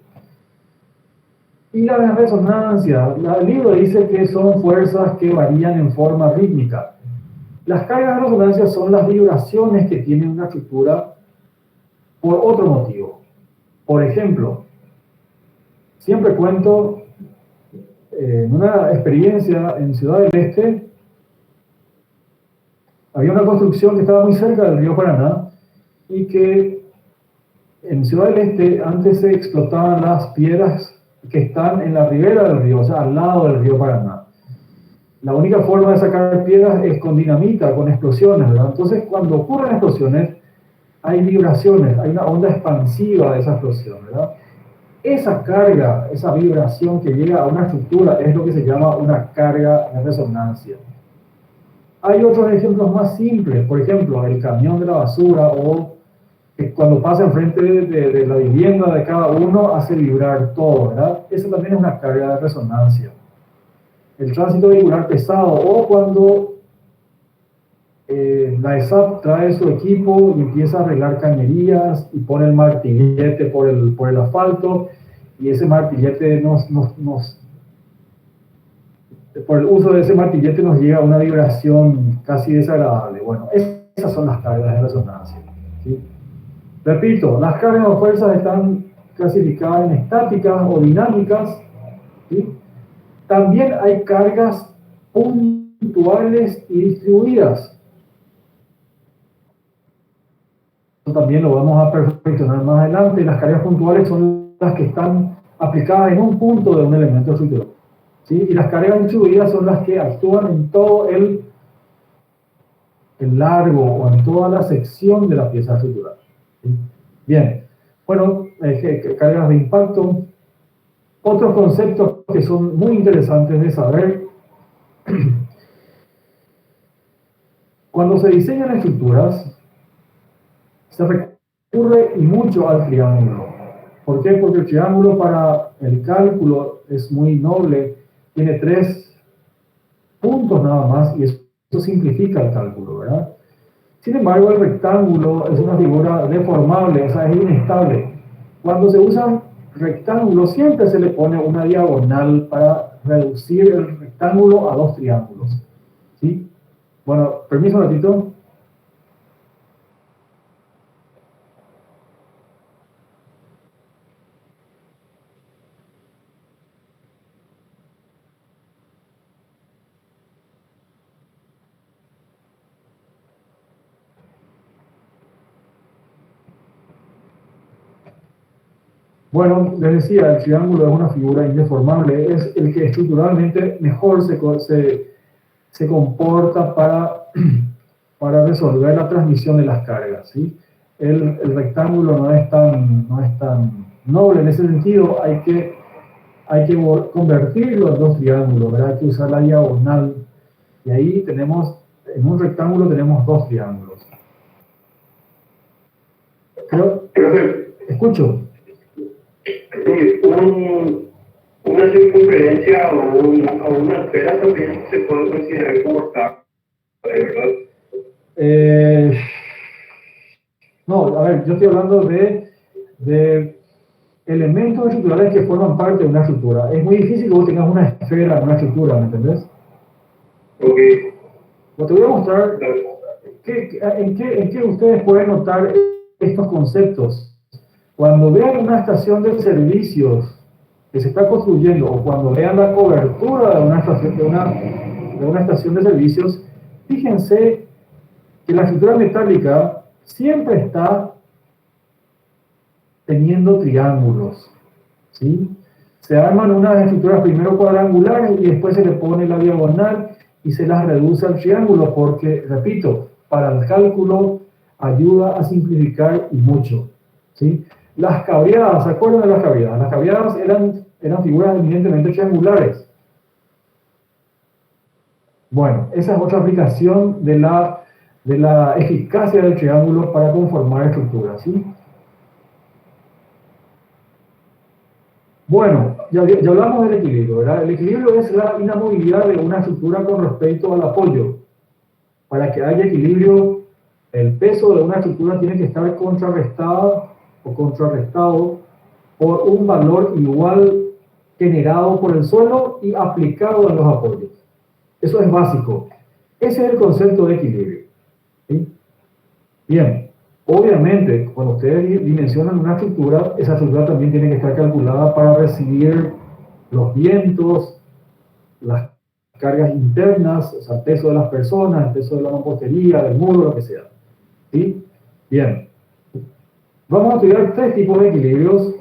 Y la resonancia, el libro dice que son fuerzas que varían en forma rítmica. Las cargas de resonancia son las vibraciones que tiene una estructura por otro motivo. Por ejemplo, siempre cuento en una experiencia en Ciudad del Este, había una construcción que estaba muy cerca del río Paraná y que en Ciudad del Este antes se explotaban las piedras que están en la ribera del río, o sea, al lado del río Paraná. La única forma de sacar piedras es con dinamita, con explosiones, ¿verdad? Entonces, cuando ocurren explosiones, hay vibraciones, hay una onda expansiva de esa explosión, ¿verdad? Esa carga, esa vibración que llega a una estructura es lo que se llama una carga de resonancia. Hay otros ejemplos más simples, por ejemplo, el camión de la basura o que cuando pasa enfrente de la vivienda de cada uno hace vibrar todo, ¿verdad? Eso también es una carga de resonancia. El tránsito vehicular pesado, o cuando la ESAP trae su equipo y empieza a arreglar cañerías y pone el martillete por el asfalto, y ese martillete por el uso de ese martillete nos llega una vibración casi desagradable. Bueno, esas son las cargas de resonancia, ¿sí? Repito, las cargas o fuerzas están clasificadas en estáticas o dinámicas, ¿sí? También hay cargas puntuales y distribuidas. Eso también lo vamos a perfeccionar más adelante. Las cargas puntuales son las que están aplicadas en un punto de un elemento estructural, ¿sí? Y las cargas distribuidas son las que actúan en todo el largo o en toda la sección de la pieza estructural, ¿sí? Bien, bueno, cargas de impacto. Otros conceptos que son muy interesantes de saber. Cuando se diseñan estructuras, se recurre y mucho al triángulo. ¿Por qué? Porque el triángulo para el cálculo es muy noble, tiene 3 puntos nada más, y eso simplifica el cálculo, ¿verdad? Sin embargo, el rectángulo es una figura deformable, o sea, es inestable. Cuando se usan rectángulos, siempre se le pone una diagonal para reducir el rectángulo a 2 triángulos, ¿sí? Bueno, permiso un ratito. Bueno, les decía, el triángulo es una figura indeformable, es el que estructuralmente mejor se comporta para resolver la transmisión de las cargas, ¿sí? El rectángulo no es tan noble en ese sentido, hay que convertirlo en 2 triángulos, ¿verdad? Hay que usar la diagonal, y ahí tenemos, en un rectángulo tenemos 2 triángulos. Escucho. Una circunferencia o una esfera también se puede considerar como rectángulo, ¿verdad? No, a ver, yo estoy hablando de elementos estructurales que forman parte de una estructura. Es muy difícil que vos tengas una esfera en una estructura, ¿me entendés? Ok. Pues te voy a mostrar en qué ustedes pueden notar estos conceptos. Cuando vean una estación de servicios que se está construyendo, o cuando vean la cobertura de una estación de servicios, fíjense que la estructura metálica siempre está teniendo triángulos, ¿sí? Se arman unas estructuras primero cuadrangulares y después se le pone la diagonal y se las reduce al triángulo porque, repito, para el cálculo ayuda a simplificar y mucho, ¿sí? Las cabriadas, ¿se acuerdan de las cabriadas? Las cabriadas eran figuras eminentemente triangulares. Bueno, esa es otra aplicación de la eficacia del triángulo para conformar estructuras, ¿sí? Bueno, ya hablamos del equilibrio, ¿verdad? El equilibrio es la inamovilidad de una estructura con respecto al apoyo. Para que haya equilibrio, el peso de una estructura tiene que estar contrarrestado por un valor igual generado por el suelo y aplicado en los apoyos. Eso es básico. Ese es el concepto de equilibrio, ¿sí? Bien, obviamente, cuando ustedes dimensionan una estructura, esa estructura también tiene que estar calculada para recibir los vientos, las cargas internas, o sea, el peso de las personas, el peso de la mampostería, del muro, lo que sea, ¿sí? Bien. Vamos a estudiar 3 tipos de equilibrios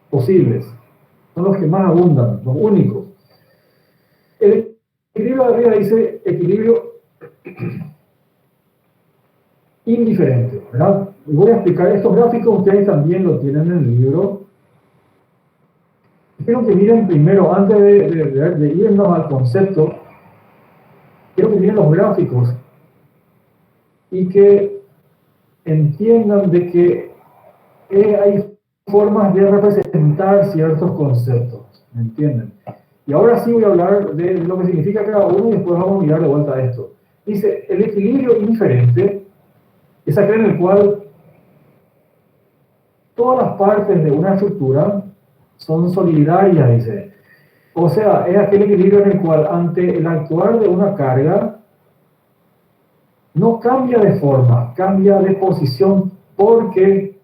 posibles. Son los que más abundan, los únicos. El equilibrio de arriba dice equilibrio indiferente, ¿verdad? Y voy a explicar estos gráficos, ustedes también lo tienen en el libro. Quiero que miren primero, antes de irnos al concepto, quiero que miren los gráficos y que entiendan de que hay formas de representar ciertos conceptos, ¿me entienden? Y ahora sí voy a hablar de lo que significa cada uno y después vamos a mirar de vuelta a esto. Dice, el equilibrio indiferente es aquel en el cual todas las partes de una estructura son solidarias, dice. O sea, es aquel equilibrio en el cual ante el actuar de una carga no cambia de forma, cambia de posición porque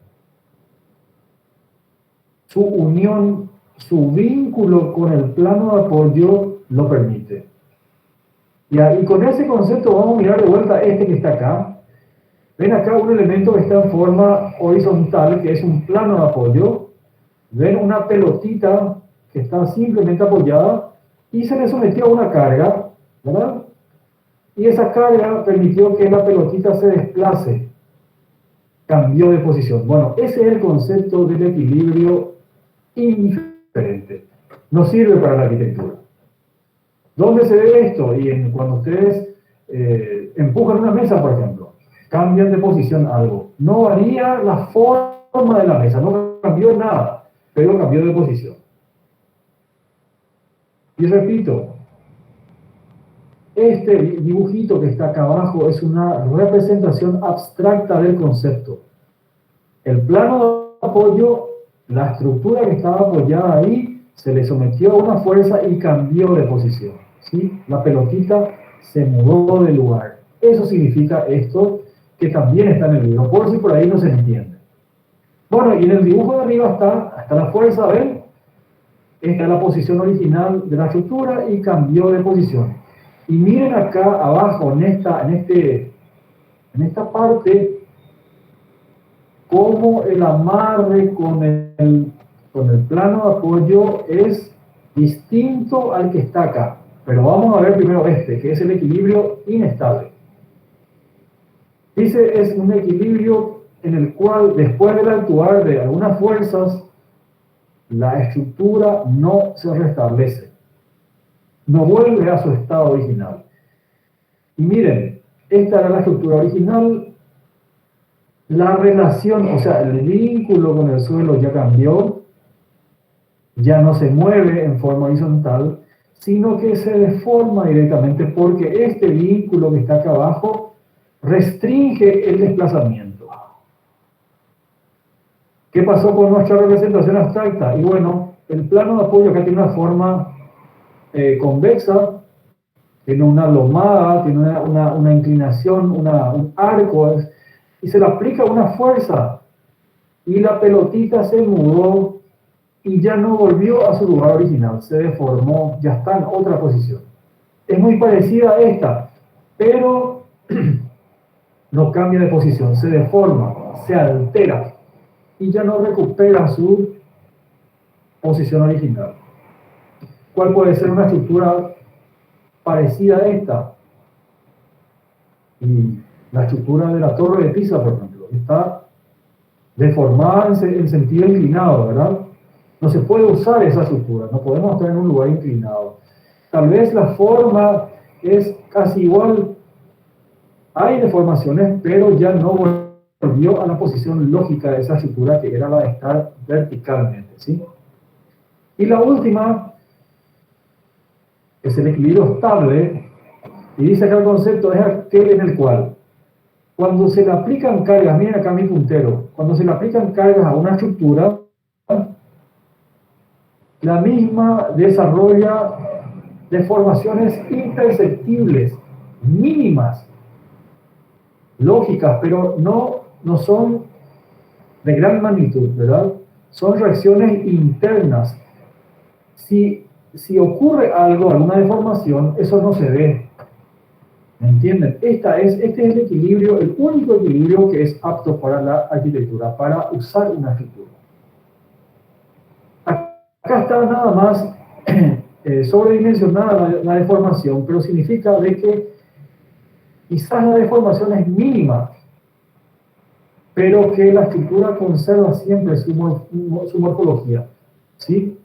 su unión, su vínculo con el plano de apoyo lo permite. Y con ese concepto vamos a mirar de vuelta este que está acá. Ven acá un elemento que está en forma horizontal, que es un plano de apoyo. Ven una pelotita que está simplemente apoyada y se le sometió a una carga, ¿verdad? Y esa carga permitió que la pelotita se desplace, cambió de posición. Bueno, ese es el concepto del equilibrio indiferente. No sirve para la arquitectura. ¿Dónde se ve esto? Cuando ustedes empujan una mesa, por ejemplo, cambian de posición algo. No varía la forma de la mesa, no cambió nada, pero cambió de posición. Y repito, este dibujito que está acá abajo es una representación abstracta del concepto. El plano de apoyo, la estructura que estaba apoyada ahí, se le sometió a una fuerza y cambió de posición, ¿sí? La pelotita se mudó de lugar. Eso significa esto que también está en el libro, por si por ahí no se entiende. Bueno, y en el dibujo de arriba está la fuerza, ¿ven? Esta es la posición original de la estructura y cambió de posición. Y miren acá abajo, en esta parte, cómo el amarre con el plano de apoyo es distinto al que está acá. Pero vamos a ver primero que es el equilibrio inestable. Dice, es un equilibrio en el cual, después del actuar de algunas fuerzas, la estructura no se restablece. No vuelve a su estado original. Y miren, esta era la estructura original. La relación, o sea, el vínculo con el suelo ya cambió, ya no se mueve en forma horizontal, sino que se deforma directamente porque este vínculo que está acá abajo restringe el desplazamiento. ¿Qué pasó con nuestra representación abstracta? Y bueno, el plano de apoyo acá tiene una forma convexa, tiene una lomada, tiene una inclinación, un arco, y se le aplica una fuerza y la pelotita se mudó y ya no volvió a su lugar original, se deformó, ya está en otra posición. Es muy parecida a esta, pero no cambia de posición, se deforma, se altera y ya no recupera su posición original. ¿Cuál puede ser una estructura parecida a esta? Y la estructura de la Torre de Pisa, por ejemplo, está deformada en sentido inclinado, ¿verdad? No se puede usar esa estructura, no podemos estar en un lugar inclinado. Tal vez la forma es casi igual, hay deformaciones, pero ya no volvió a la posición lógica de esa estructura que era la de estar verticalmente, ¿sí? Y la última es el equilibrio estable, y dice acá el concepto es aquel en el cual cuando se le aplican cargas, miren acá mi puntero, cuando se le aplican cargas a una estructura, la misma desarrolla deformaciones imperceptibles, mínimas, lógicas, pero no son de gran magnitud, ¿verdad? Son reacciones internas. Si ocurre algo, alguna deformación, eso no se ve. ¿Me entienden? Este es el equilibrio, el único equilibrio que es apto para la arquitectura, para usar una estructura. Acá está nada más sobredimensionada la deformación, pero significa de que quizás la deformación es mínima, pero que la estructura conserva siempre su morfología, ¿sí?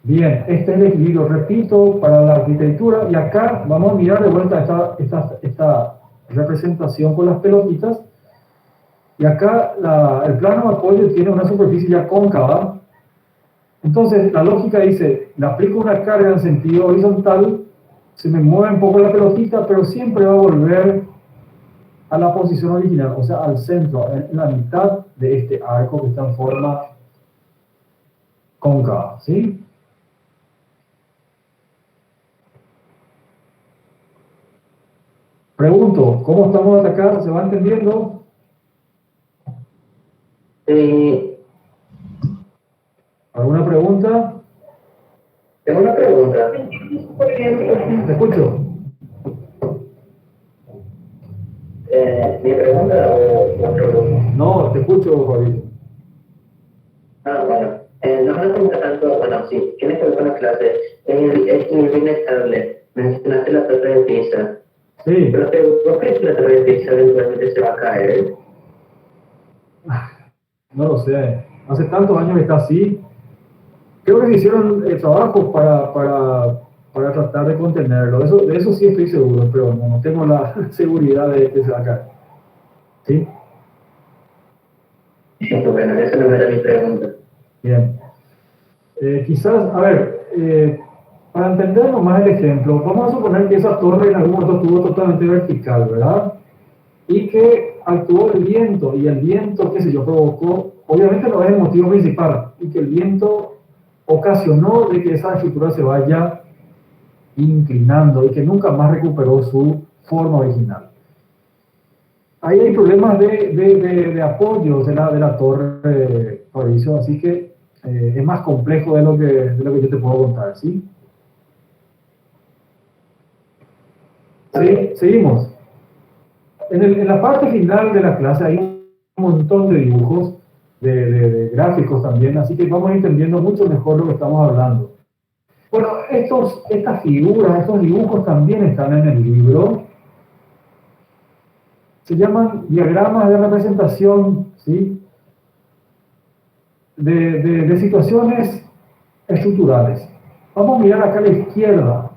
Bien, este es el equilibrio, repito, para la arquitectura, y acá vamos a mirar de vuelta esta representación con las pelotitas. Y acá el plano de apoyo tiene una superficie ya cóncava. Entonces la lógica dice, le aplico una carga en sentido horizontal, se me mueve un poco la pelotita, pero siempre va a volver a la posición original, o sea, al centro, en la mitad de este arco que está en forma cóncava, ¿sí? Pregunto, ¿cómo estamos hasta acá? ¿Se va entendiendo? ¿Alguna pregunta? Tengo una pregunta. Te escucho. ¿Mi pregunta o otra pregunta? No, te escucho, Fabio. Bueno. No me pregunta tanto, bueno, sí, tiene que ver con la clase. En el equilibrio inestable, mencionaste la torre de Pisa. Sí. Pero ¿por qué la torre de Pisa eventualmente se va a caer? No lo sé. Hace tantos años que está así. Creo que se hicieron trabajos para tratar de contenerlo. De eso sí estoy seguro, pero no tengo la seguridad de que se va a caer. ¿Sí? Bueno, esa no era mi pregunta. Bien. Quizás, a ver, para entendernos más el ejemplo, vamos a suponer que esa torre en algún momento estuvo totalmente vertical, ¿verdad? Y que actuó el viento, y el viento, qué sé yo, provocó, obviamente no es el motivo principal, y que el viento ocasionó de que esa estructura se vaya inclinando y que nunca más recuperó su forma original. Ahí hay problemas de apoyo de la torre, Fabricio, así que es más complejo de lo que yo te puedo contar, ¿sí? ¿Sí? Seguimos. En la parte final de la clase hay un montón de dibujos, de gráficos también, así que vamos entendiendo mucho mejor lo que estamos hablando. Bueno, estas figuras, estos dibujos también están en el libro. Se llaman diagramas de representación, ¿sí? de situaciones estructurales. Vamos a mirar acá a la izquierda.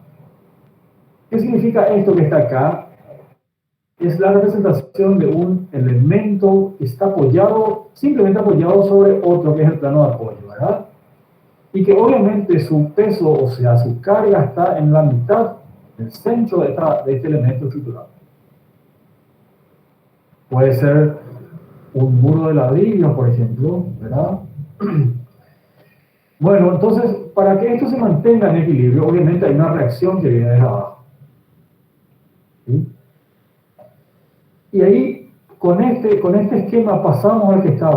¿Qué significa esto que está acá? Es la representación de un elemento que está apoyado, simplemente apoyado sobre otro, que es el plano de apoyo, ¿verdad? Y que obviamente su peso, o sea, su carga está en la mitad, en el centro de este elemento estructural. Puede ser un muro de ladrillo, por ejemplo, ¿verdad? Bueno, entonces, para que esto se mantenga en equilibrio, obviamente hay una reacción que viene de abajo. ¿Sí? Y ahí, con este esquema, pasamos al que está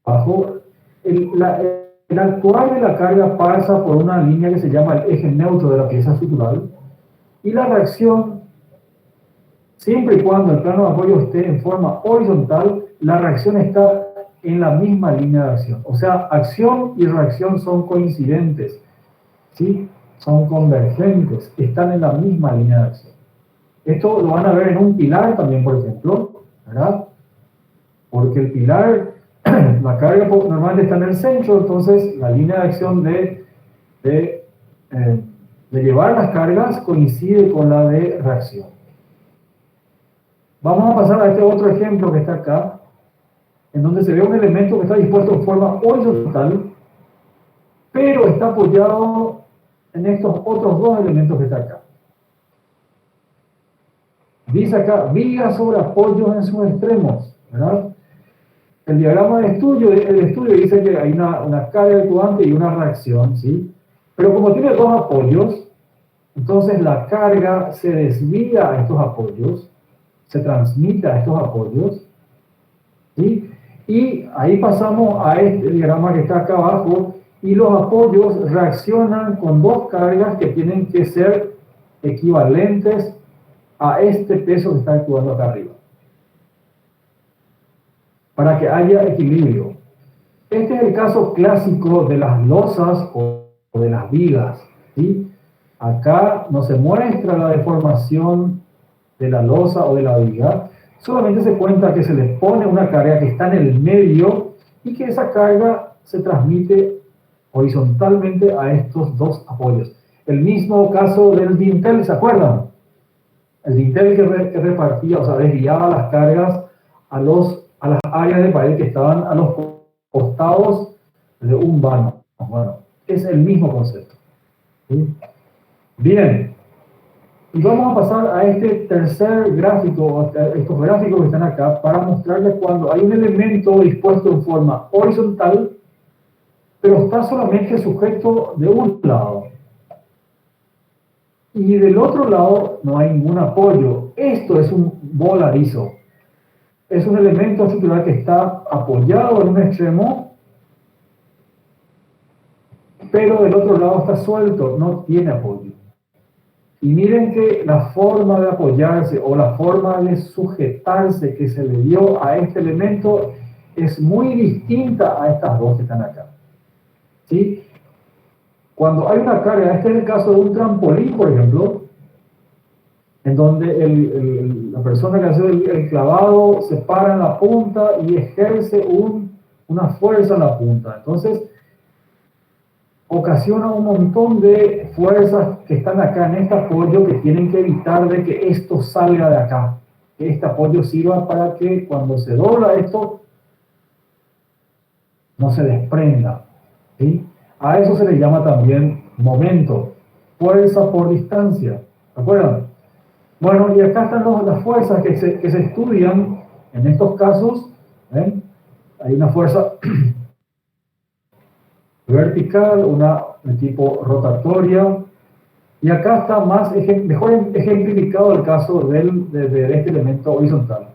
abajo. El actuar de la carga pasa por una línea que se llama el eje neutro de la pieza estructural, y la reacción, siempre y cuando el plano de apoyo esté en forma horizontal, la reacción está en la misma línea de acción. O sea, acción y reacción son coincidentes, ¿sí? Son convergentes, están en la misma línea de acción. Esto lo van a ver en un pilar también, por ejemplo, ¿verdad? Porque el pilar, la carga normalmente está en el centro, entonces la línea de acción de llevar las cargas coincide con la de reacción. Vamos a pasar a este otro ejemplo que está acá, en donde se ve un elemento que está dispuesto en forma horizontal, pero está apoyado en estos otros dos elementos que están acá. Dice acá, vigas sobre apoyos en sus extremos, ¿verdad? El diagrama de estudio dice que hay una carga actuante y una reacción, ¿sí? Pero como tiene dos apoyos, entonces la carga se desvía a estos apoyos, se transmite a estos apoyos, ¿sí? Y ahí pasamos a este diagrama que está acá abajo, y los apoyos reaccionan con dos cargas que tienen que ser equivalentes a este peso que está actuando acá arriba, para que haya equilibrio. Este es el caso clásico de las losas o de las vigas, ¿sí? Acá no se muestra la deformación de la losa o de la viga, solamente se cuenta que se le pone una carga que está en el medio y que esa carga se transmite horizontalmente a estos dos apoyos. El mismo caso del dintel, ¿se acuerdan? el dintel que repartía, o sea, desviaba las cargas a las áreas de pared que estaban a los costados de un vano. Bueno, es el mismo concepto. ¿Sí? Bien, y vamos a pasar a este tercer gráfico, estos gráficos que están acá, para mostrarles cuando hay un elemento dispuesto en forma horizontal, pero está solamente sujeto de un lado. Y del otro lado no hay ningún apoyo. Esto es un voladizo. Es un elemento estructural que está apoyado en un extremo, pero del otro lado está suelto, no tiene apoyo. Y miren que la forma de apoyarse o la forma de sujetarse que se le dio a este elemento es muy distinta a estas dos que están acá. ¿Sí? Cuando hay una carga, este es el caso de un trampolín, por ejemplo, en donde la persona que hace el clavado se para en la punta y ejerce una fuerza en la punta. Entonces, ocasiona un montón de fuerzas que están acá en este apoyo que tienen que evitar de que esto salga de acá. Que este apoyo sirva para que cuando se dobla esto, no se desprenda. ¿Sí? A eso se le llama también momento, fuerza por distancia. ¿De acuerdo? Bueno, y acá están las fuerzas que se estudian en estos casos. ¿Ven? Hay una fuerza vertical, una de tipo rotatoria, y acá está mejor ejemplificado el caso de este elemento horizontal.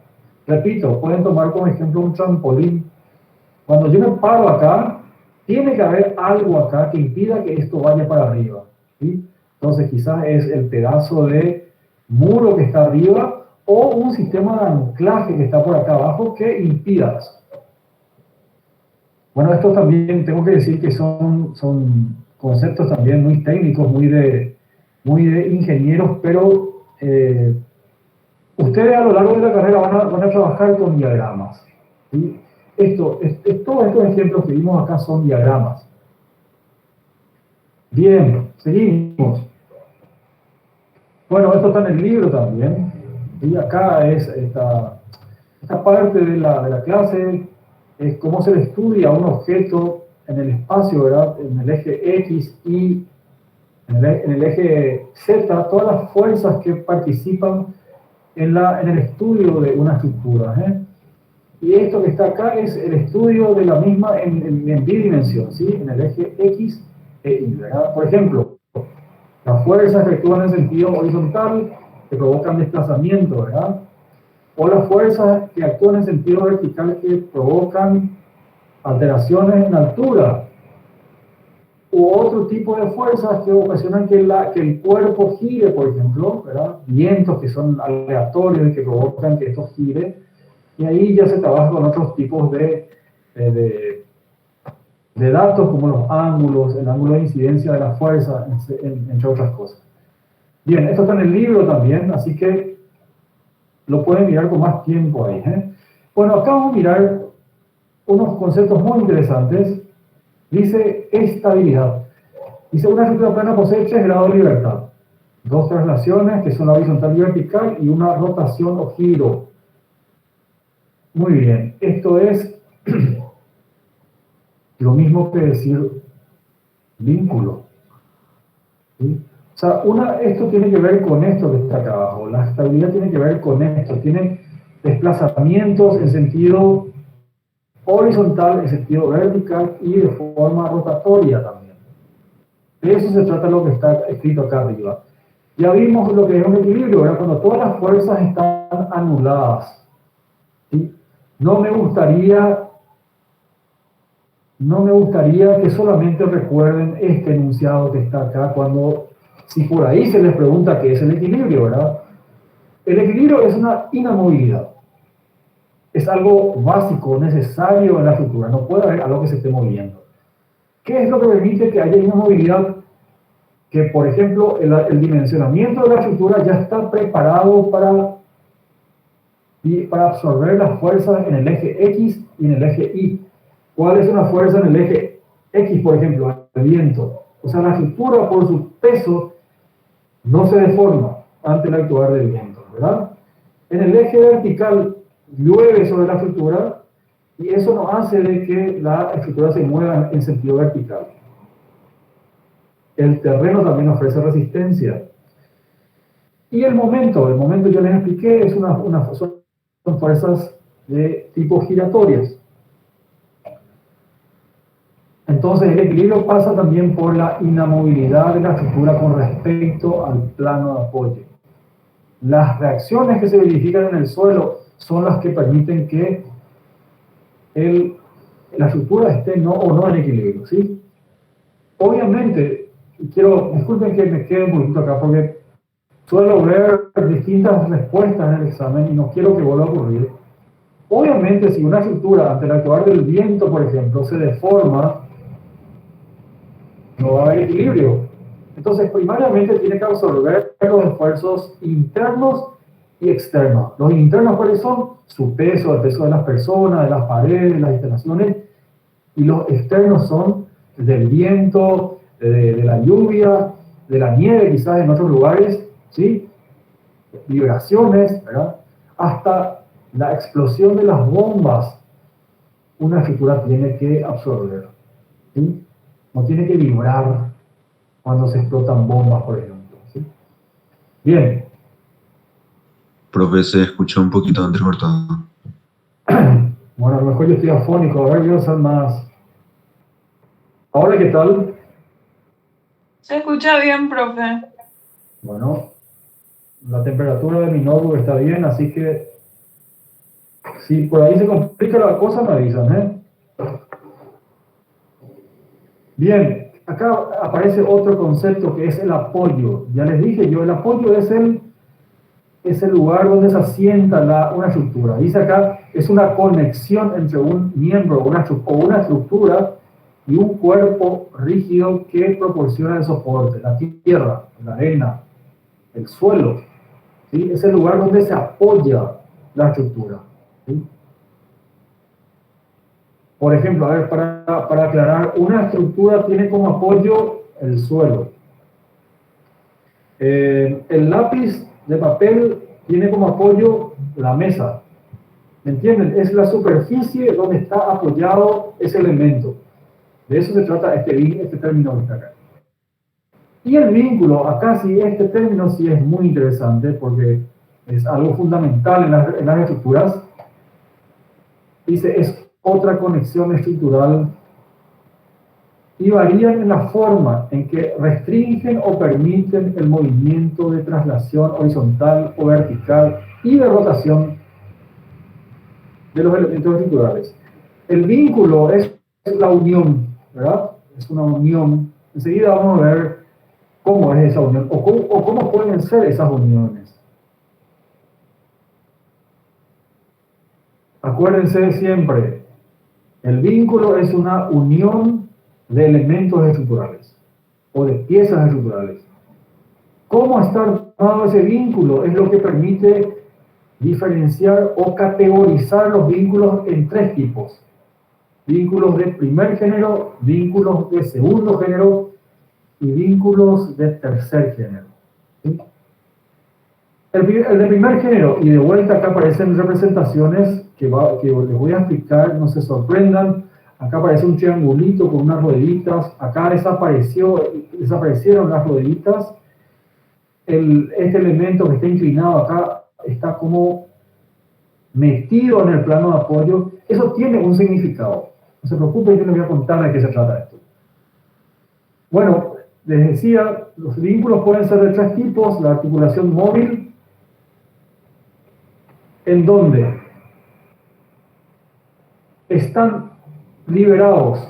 Repito, pueden tomar como ejemplo un trampolín. Cuando yo me paro acá, tiene que haber algo acá que impida que esto vaya para arriba. ¿Sí? Entonces quizás es el pedazo de muro que está arriba o un sistema de anclaje que está por acá abajo que impida eso. Bueno, esto también tengo que decir que son conceptos también muy técnicos, muy de ingenieros, pero ustedes a lo largo de la carrera van a trabajar con diagramas. ¿Sí? Todos estos ejemplos que vimos acá son diagramas. Bien, seguimos. Bueno, esto está en el libro también. Y acá es esta parte de la clase, es cómo se le estudia un objeto en el espacio, ¿verdad? En el eje X y en el eje Z, todas las fuerzas que participan en el estudio de una estructura. Y esto que está acá es el estudio de la misma en bidimensión, ¿sí? En el eje X e Y, ¿verdad? Por ejemplo, las fuerzas que actúan en sentido horizontal que provocan desplazamiento, ¿verdad? O las fuerzas que actúan en sentido vertical que provocan alteraciones en altura, u otro tipo de fuerzas que ocasionan que el cuerpo gire, por ejemplo, ¿verdad? Vientos que son aleatorios y que provocan que esto gire, y ahí ya se trabaja con otros tipos de datos como los ángulos, el ángulo de incidencia de la fuerza, entre otras cosas. Bien, esto está en el libro también, así que lo pueden mirar con más tiempo ahí. Bueno, acá vamos a mirar unos conceptos muy interesantes. Dice estabilidad. Dice, una estructura plana posee 3 grados de libertad. 2 traslaciones, que son la horizontal y vertical, y una rotación o giro. Muy bien, esto es lo mismo que decir vínculo. ¿Sí? O sea, esto tiene que ver con esto que está acá abajo. La estabilidad tiene que ver con esto. Tiene desplazamientos en sentido horizontal, en sentido vertical y de forma rotatoria también. De eso se trata lo que está escrito acá arriba. Ya vimos lo que es un equilibrio, ¿verdad? Cuando todas las fuerzas están anuladas. ¿Sí? No me gustaría que solamente recuerden este enunciado que está acá si por ahí se les pregunta qué es el equilibrio, ¿verdad? El equilibrio es una inamovilidad. Es algo básico, necesario en la estructura. No puede haber algo que se esté moviendo. ¿Qué es lo que permite que haya inamovilidad? Que, por ejemplo, el dimensionamiento de la estructura ya está preparado para absorber las fuerzas en el eje X y en el eje Y. ¿Cuál es una fuerza en el eje X, por ejemplo? El viento. O sea, la estructura por su peso no se deforma ante el actuar del viento. ¿verdad? En el eje vertical llueve sobre la estructura y eso no hace de que la estructura se mueva en sentido vertical. El terreno también ofrece resistencia. Y el momento yo les expliqué, son fuerzas de tipo giratorias. Entonces el equilibrio pasa también por la inamovilidad de la estructura con respecto al plano de apoyo. Las reacciones que se verifican en el suelo son las que permiten que la estructura esté o no en equilibrio, ¿sí? Obviamente, disculpen que me quede un poquito acá porque suelo ver distintas respuestas en el examen y no quiero que vuelva a ocurrir. Obviamente, si una estructura ante el actuar del viento, por ejemplo, se deforma, no va a haber equilibrio. Entonces, primariamente tiene que absorber los esfuerzos internos y externos. Los internos, ¿cuáles son? Su peso, el peso de las personas, de las paredes, de las instalaciones. Y los externos son del viento, de la lluvia, de la nieve quizás en otros lugares, ¿sí? Vibraciones, ¿verdad? Hasta la explosión de las bombas, una estructura tiene que absorber, ¿sí? No tiene que vibrar cuando se explotan bombas, por ejemplo, ¿sí? Bien. Profe, se escucha un poquito entrecortado. Bueno, a lo mejor yo estoy afónico, a ver, voy a usar más. ¿Ahora qué tal? Se escucha bien, profe. Bueno, la temperatura de mi notebook está bien, así que si por ahí se complica la cosa, me avisan, ¿eh? Bien, acá aparece otro concepto que es el apoyo. Ya les dije yo, el apoyo es el lugar donde se asienta una estructura. Dice acá, es una conexión entre un miembro o una estructura y un cuerpo rígido que proporciona el soporte, la tierra, la arena, el suelo, ¿sí? Es el lugar donde se apoya la estructura, ¿sí? Por ejemplo, a ver, para aclarar, una estructura tiene como apoyo el suelo. El lápiz de papel tiene como apoyo la mesa. ¿Me entienden? Es la superficie donde está apoyado ese elemento. De eso se trata este término que está acá. Y el vínculo, acá sí, este término sí es muy interesante porque es algo fundamental en las estructuras. Dice, es otra conexión estructural y varían en la forma en que restringen o permiten el movimiento de traslación horizontal o vertical y de rotación de los elementos estructurales. El vínculo es la unión, ¿verdad? Es una unión. Enseguida vamos a ver cómo es esa unión o cómo pueden ser esas uniones. Acuérdense siempre, el vínculo es una unión de elementos estructurales o de piezas estructurales. ¿Cómo está armado ese vínculo? Es lo que permite diferenciar o categorizar los vínculos en tres tipos. Vínculos de primer género, vínculos de segundo género y vínculos de tercer género. ¿Sí? El de primer género, y de vuelta acá aparecen representaciones que les voy a explicar, no se sorprendan. Acá aparece un triangulito con unas rueditas, acá desaparecieron las rueditas. Este elemento que está inclinado acá está como metido en el plano de apoyo. Eso tiene un significado. No se preocupen, yo les voy a contar de qué se trata esto. Bueno, les decía, los vínculos pueden ser de tres tipos. La articulación móvil, en donde están liberados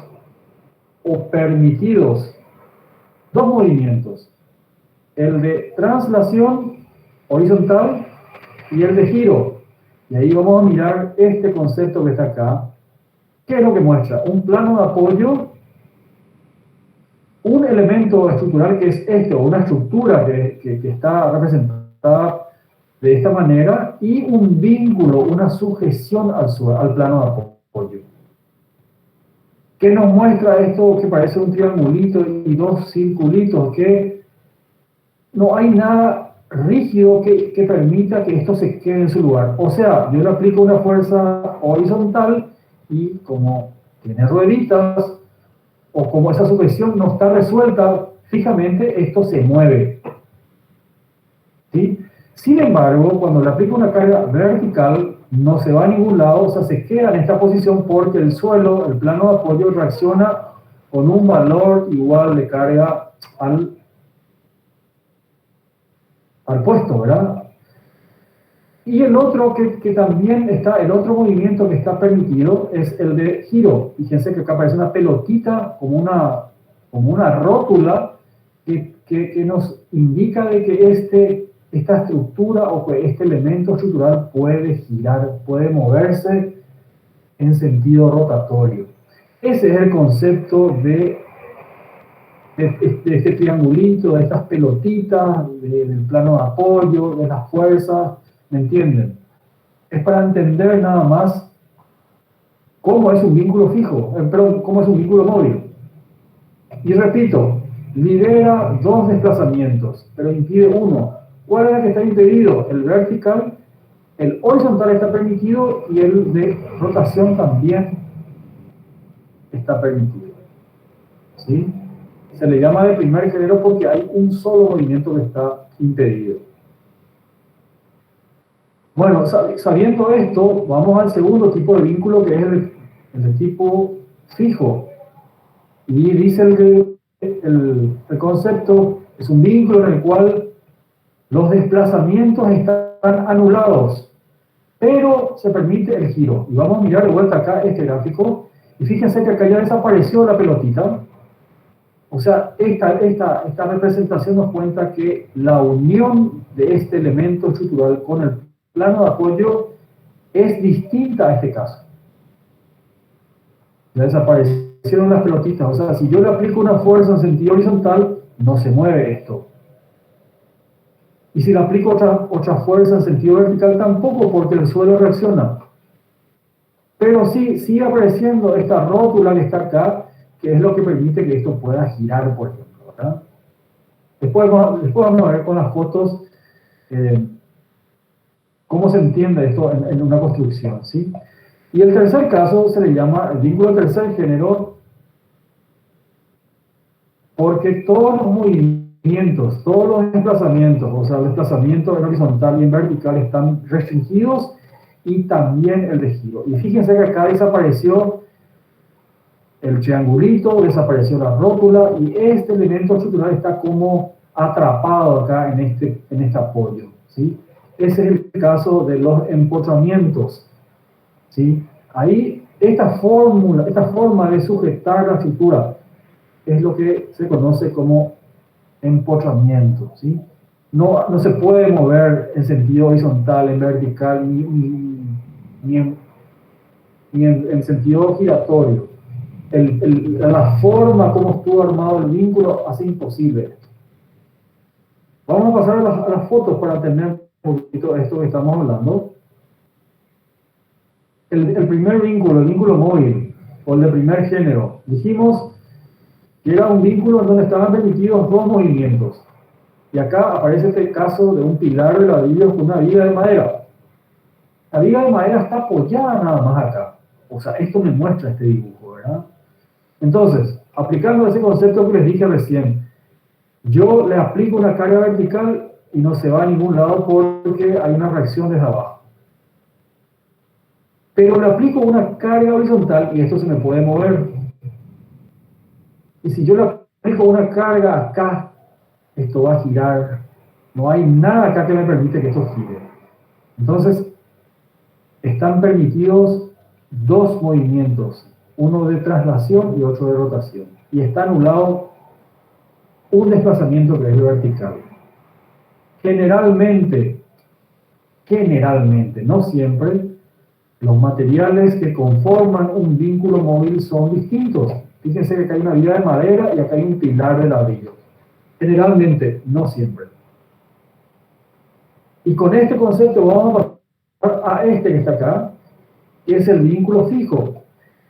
o permitidos dos movimientos, el de traslación horizontal y el de giro. Y ahí vamos a mirar este concepto que está acá. ¿Qué es lo que muestra? Un plano de apoyo, un elemento estructural que es esto, una estructura que está representada de esta manera, y un vínculo, una sujeción al plano de apoyo. ¿Qué nos muestra esto que parece un triangulito y dos circulitos? Que no hay nada rígido que permita que esto se quede en su lugar. O sea, yo le aplico una fuerza horizontal y como tiene rueditas o como esa sujeción no está resuelta fijamente, esto se mueve. ¿Sí? Sin embargo, cuando le aplico una carga vertical, no se va a ningún lado, o sea, se queda en esta posición porque el suelo, el plano de apoyo, reacciona con un valor igual de carga al puesto, ¿verdad? Y el otro que también está, el otro movimiento que está permitido es el de giro. Fíjense que acá aparece una pelotita como una rótula que nos indica de que esta estructura o que este elemento estructural puede girar, puede moverse en sentido rotatorio. Ese es el concepto de este triangulito, de estas pelotitas, del plano de apoyo, de las fuerzas, ¿me entienden? Es para entender nada más cómo es un vínculo fijo, perdón, cómo es un vínculo móvil. Y repito, libera dos desplazamientos, pero impide uno. ¿Cuál es el que está impedido? El vertical, el horizontal está permitido y el de rotación también está permitido. ¿Sí? Se le llama de primer género porque hay un solo movimiento que está impedido. Bueno, sabiendo esto, vamos al segundo tipo de vínculo que es el de tipo fijo. Y dice el concepto, es un vínculo en el cual los desplazamientos están anulados, pero se permite el giro. Y vamos a mirar de vuelta acá este gráfico, y fíjense que acá ya desapareció la pelotita. O sea, esta representación nos cuenta que la unión de este elemento estructural con el plano de apoyo es distinta a este caso. Ya desaparecieron las pelotitas. O sea, si yo le aplico una fuerza en sentido horizontal, no se mueve esto. Y si le aplico otra fuerza en sentido vertical, tampoco, porque el suelo reacciona. Pero sí, sigue apareciendo esta rótula que está acá, que es lo que permite que esto pueda girar, por ejemplo, ¿verdad? Después vamos a ver con las fotos cómo se entiende esto en una construcción, ¿sí? Y el tercer caso se le llama el vínculo de tercer género, porque todos los movimientos, todos los desplazamientos, o sea, el desplazamiento en horizontal y en vertical están restringidos, y también el de giro. Y fíjense que acá desapareció el triangulito, desapareció la rótula, y este elemento estructural está como atrapado acá en este apoyo, ¿sí? Ese es el caso de los empotramientos, ¿sí? Ahí, esta forma de sujetar la estructura es lo que se conoce como empotramiento, ¿sí? No se puede mover en sentido horizontal, en vertical, ni en sentido giratorio. La forma como estuvo armado el vínculo hace imposible esto. Vamos a pasar a las fotos para entender un poquito esto que estamos hablando. El primer vínculo, el vínculo móvil, o el de primer género, dijimos que era un vínculo en donde estaban permitidos dos movimientos. Y acá aparece este caso de un pilar de ladrillo con una viga de madera. La viga de madera está apoyada nada más acá. O sea, esto me muestra este dibujo, ¿verdad? Entonces, aplicando ese concepto que les dije recién, yo le aplico una carga vertical y no se va a ningún lado porque hay una reacción desde abajo. Pero le aplico una carga horizontal y esto se me puede mover. Y si yo le aplico una carga acá, esto va a girar. No hay nada acá que me permite que esto gire. Entonces, están permitidos dos movimientos, uno de traslación y otro de rotación. Y está anulado un desplazamiento que es vertical. Generalmente, no siempre, los materiales que conforman un vínculo móvil son distintos. Fíjense que acá hay una viga de madera y acá hay un pilar de ladrillo. Generalmente, no siempre. Y con este concepto vamos a pasar a este que está acá, que es el vínculo fijo.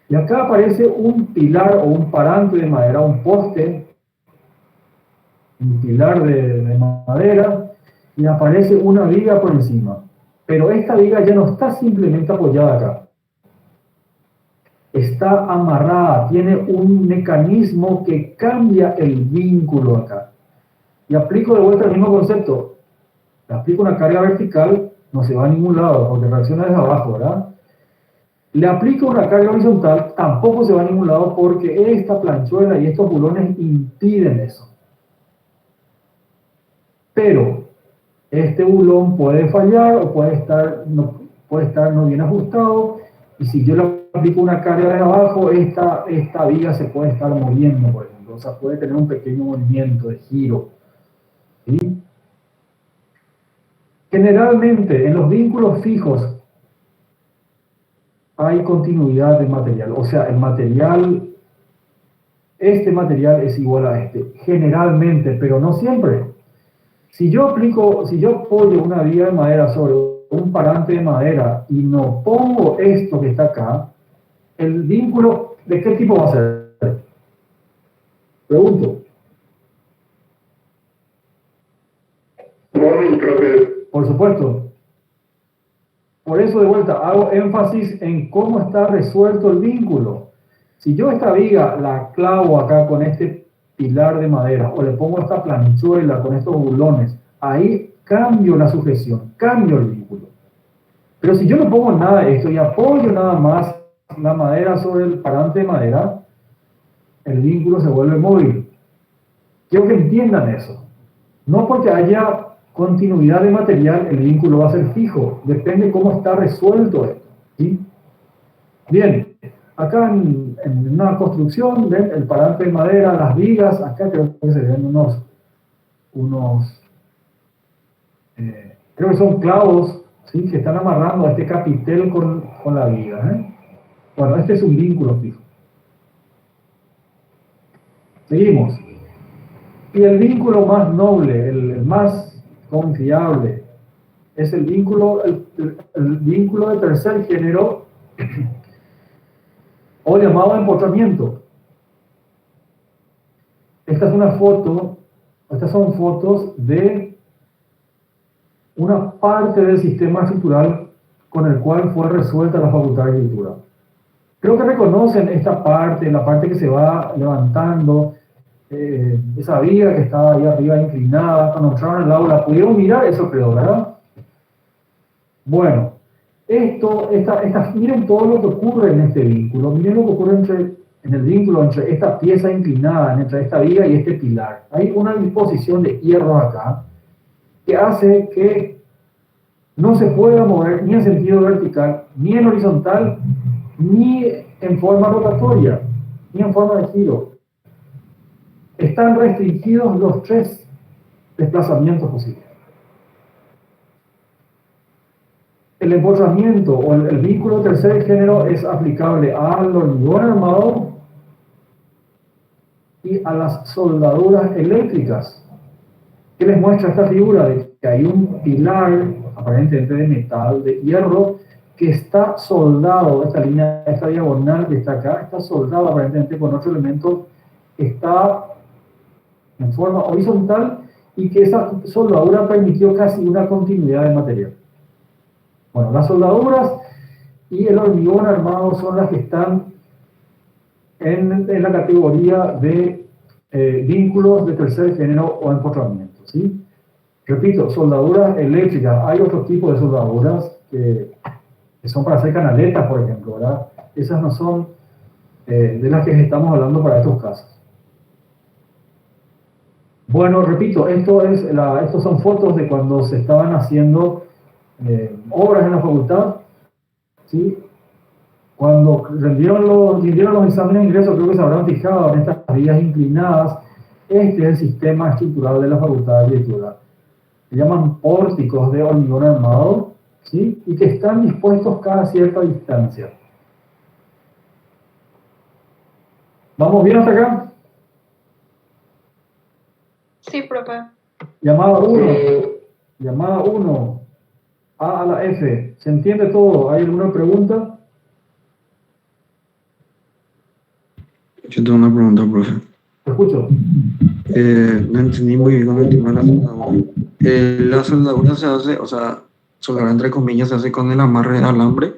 Y acá aparece un pilar o un parante de madera, un poste, un pilar de madera, y aparece una viga por encima. Pero esta viga ya no está simplemente apoyada acá. Está amarrada, tiene un mecanismo que cambia el vínculo acá. Y aplico de vuelta el mismo concepto. Le aplico una carga vertical, no se va a ningún lado, porque reacciona desde abajo, ¿verdad? Le aplico una carga horizontal, tampoco se va a ningún lado, porque esta planchuela y estos bulones impiden eso. Pero este bulón puede fallar o puede estar no bien ajustado, y si yo le aplico una carga de abajo, esta viga se puede estar moviendo, por ejemplo, o sea, puede tener un pequeño movimiento de giro, ¿sí? Generalmente en los vínculos fijos hay continuidad de material, o sea, este material es igual a este, generalmente, pero no siempre. Si yo apoyo una viga de madera sobre un parante de madera y no pongo esto que está acá, el vínculo, ¿de qué tipo va a ser? Pregunto. Móvil, profe. Por supuesto. Por eso, de vuelta, hago énfasis en cómo está resuelto el vínculo. Si yo esta viga la clavo acá con este pilar de madera, o le pongo esta planchuela con estos bulones, ahí cambio la sujeción, cambio el vínculo. Pero si yo no pongo nada de esto y apoyo nada más la madera sobre el parante de madera, el vínculo se vuelve móvil. Quiero que entiendan eso. No porque haya continuidad de material, el vínculo va a ser fijo. Depende cómo está resuelto esto, ¿sí? Bien, acá en una construcción, ven el parante de madera, las vigas, acá creo que se ven creo que son clavos, ¿sí? Que están amarrando a este capitel con la viga, ¿eh? Bueno, este es un vínculo fijo. Seguimos. Y el vínculo más noble, el más confiable, es el vínculo de tercer género, o llamado empotramiento. Estas son fotos de una parte del sistema estructural con el cual fue resuelta la Facultad de Arquitectura. Creo que reconocen esta parte, la parte que se va levantando, esa viga que estaba ahí arriba inclinada. Cuando entraron al aula, ¿pudieron mirar eso, creo, verdad? Bueno, miren todo lo que ocurre en este vínculo, miren lo que ocurre en el vínculo entre esta pieza inclinada, entre esta viga y este pilar. Hay una disposición de hierro acá que hace que no se pueda mover ni en sentido vertical, ni en horizontal, ni en forma rotatoria, ni en forma de giro. Están restringidos los 3 desplazamientos posibles. El empotramiento o el vínculo de tercer género es aplicable al hormigón armado y a las soldaduras eléctricas. ¿Qué les muestra esta figura? De que hay un pilar, aparentemente de metal, de hierro, que está soldado, esta diagonal que está acá, está soldado aparentemente con otro elemento que está en forma horizontal y que esa soldadura permitió casi una continuidad de material. Bueno, las soldaduras y el hormigón armado son las que están en la categoría de vínculos de tercer género o empotramiento, ¿sí? Repito, soldaduras eléctricas. Hay otro tipo de soldaduras que son para hacer canaletas, por ejemplo, ¿verdad? Esas no son de las que estamos hablando para estos casos. Bueno, repito, estos son fotos de cuando se estaban haciendo obras en la facultad, ¿sí? Cuando rindieron los exámenes de ingreso, creo que se habrán fijado en estas vías inclinadas. Este es el sistema estructural de la Facultad de Arquitectura. Se llaman pórticos de hormigón armado, ¿sí? Y que están dispuestos cada cierta distancia. ¿Vamos bien hasta acá? Sí, profe. Llamada 1. Llamada 1. A la F. ¿Se entiende todo? ¿Hay alguna pregunta? Yo tengo una pregunta, profe. Te escucho. No entendí muy bien con el tema de la soldadura. La soldadura se hace, o sea, soldadura entre comillas se hace con el amarre de alambre,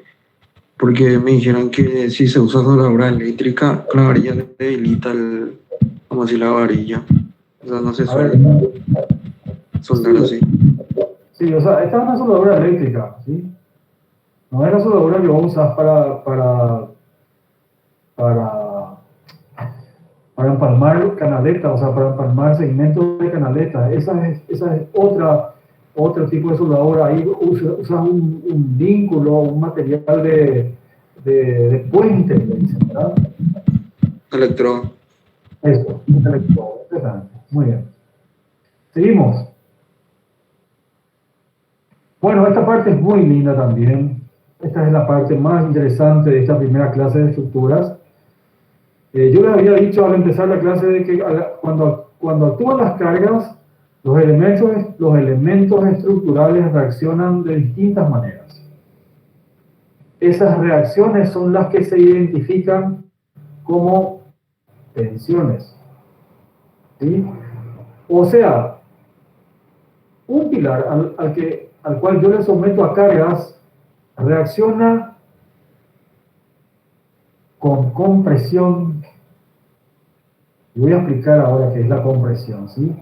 porque me dijeron que si se usa soldadura eléctrica, con la varilla le debilita el, como si la varilla. O sea, no se A ver, suele soldar así. sí, o sea, esta es una soldadura eléctrica, ¿sí? No es la soldadura que vos usás para empalmar canaletas, o sea, para empalmar segmentos de canaletas. Esa es otro tipo de soldadura. Ahí usas un vínculo, un material de puente, le dicen, ¿verdad? Electrodo. Eso, un electrodo, exactamente. Muy bien. Seguimos. Bueno, esta parte es muy linda también. Esta es la parte más interesante de esta primera clase de estructuras. Yo les había dicho al empezar la clase de que cuando actúan las cargas, los elementos estructurales reaccionan de distintas maneras. Esas reacciones son las que se identifican como tensiones, ¿sí? O sea, un pilar al cual yo le someto a cargas reacciona con compresión. Y voy a explicar ahora qué es la compresión, ¿sí?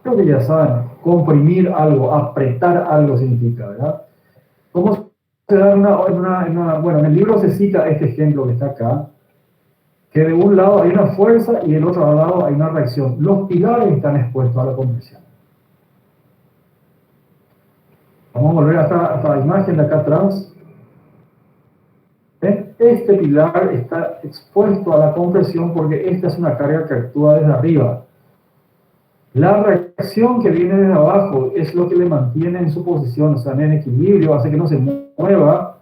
Creo que ya saben, comprimir algo, apretar algo significa, ¿verdad? ¿Cómo se da bueno, en el libro se cita este ejemplo que está acá, que de un lado hay una fuerza y del otro lado hay una reacción. Los pilares están expuestos a la compresión. Vamos a volver hasta la imagen de acá atrás. ¿Ven? Este pilar está expuesto a la compresión porque esta es una carga que actúa desde arriba. La reacción que viene desde abajo es lo que le mantiene en su posición, o sea, en equilibrio, hace que no se mueva.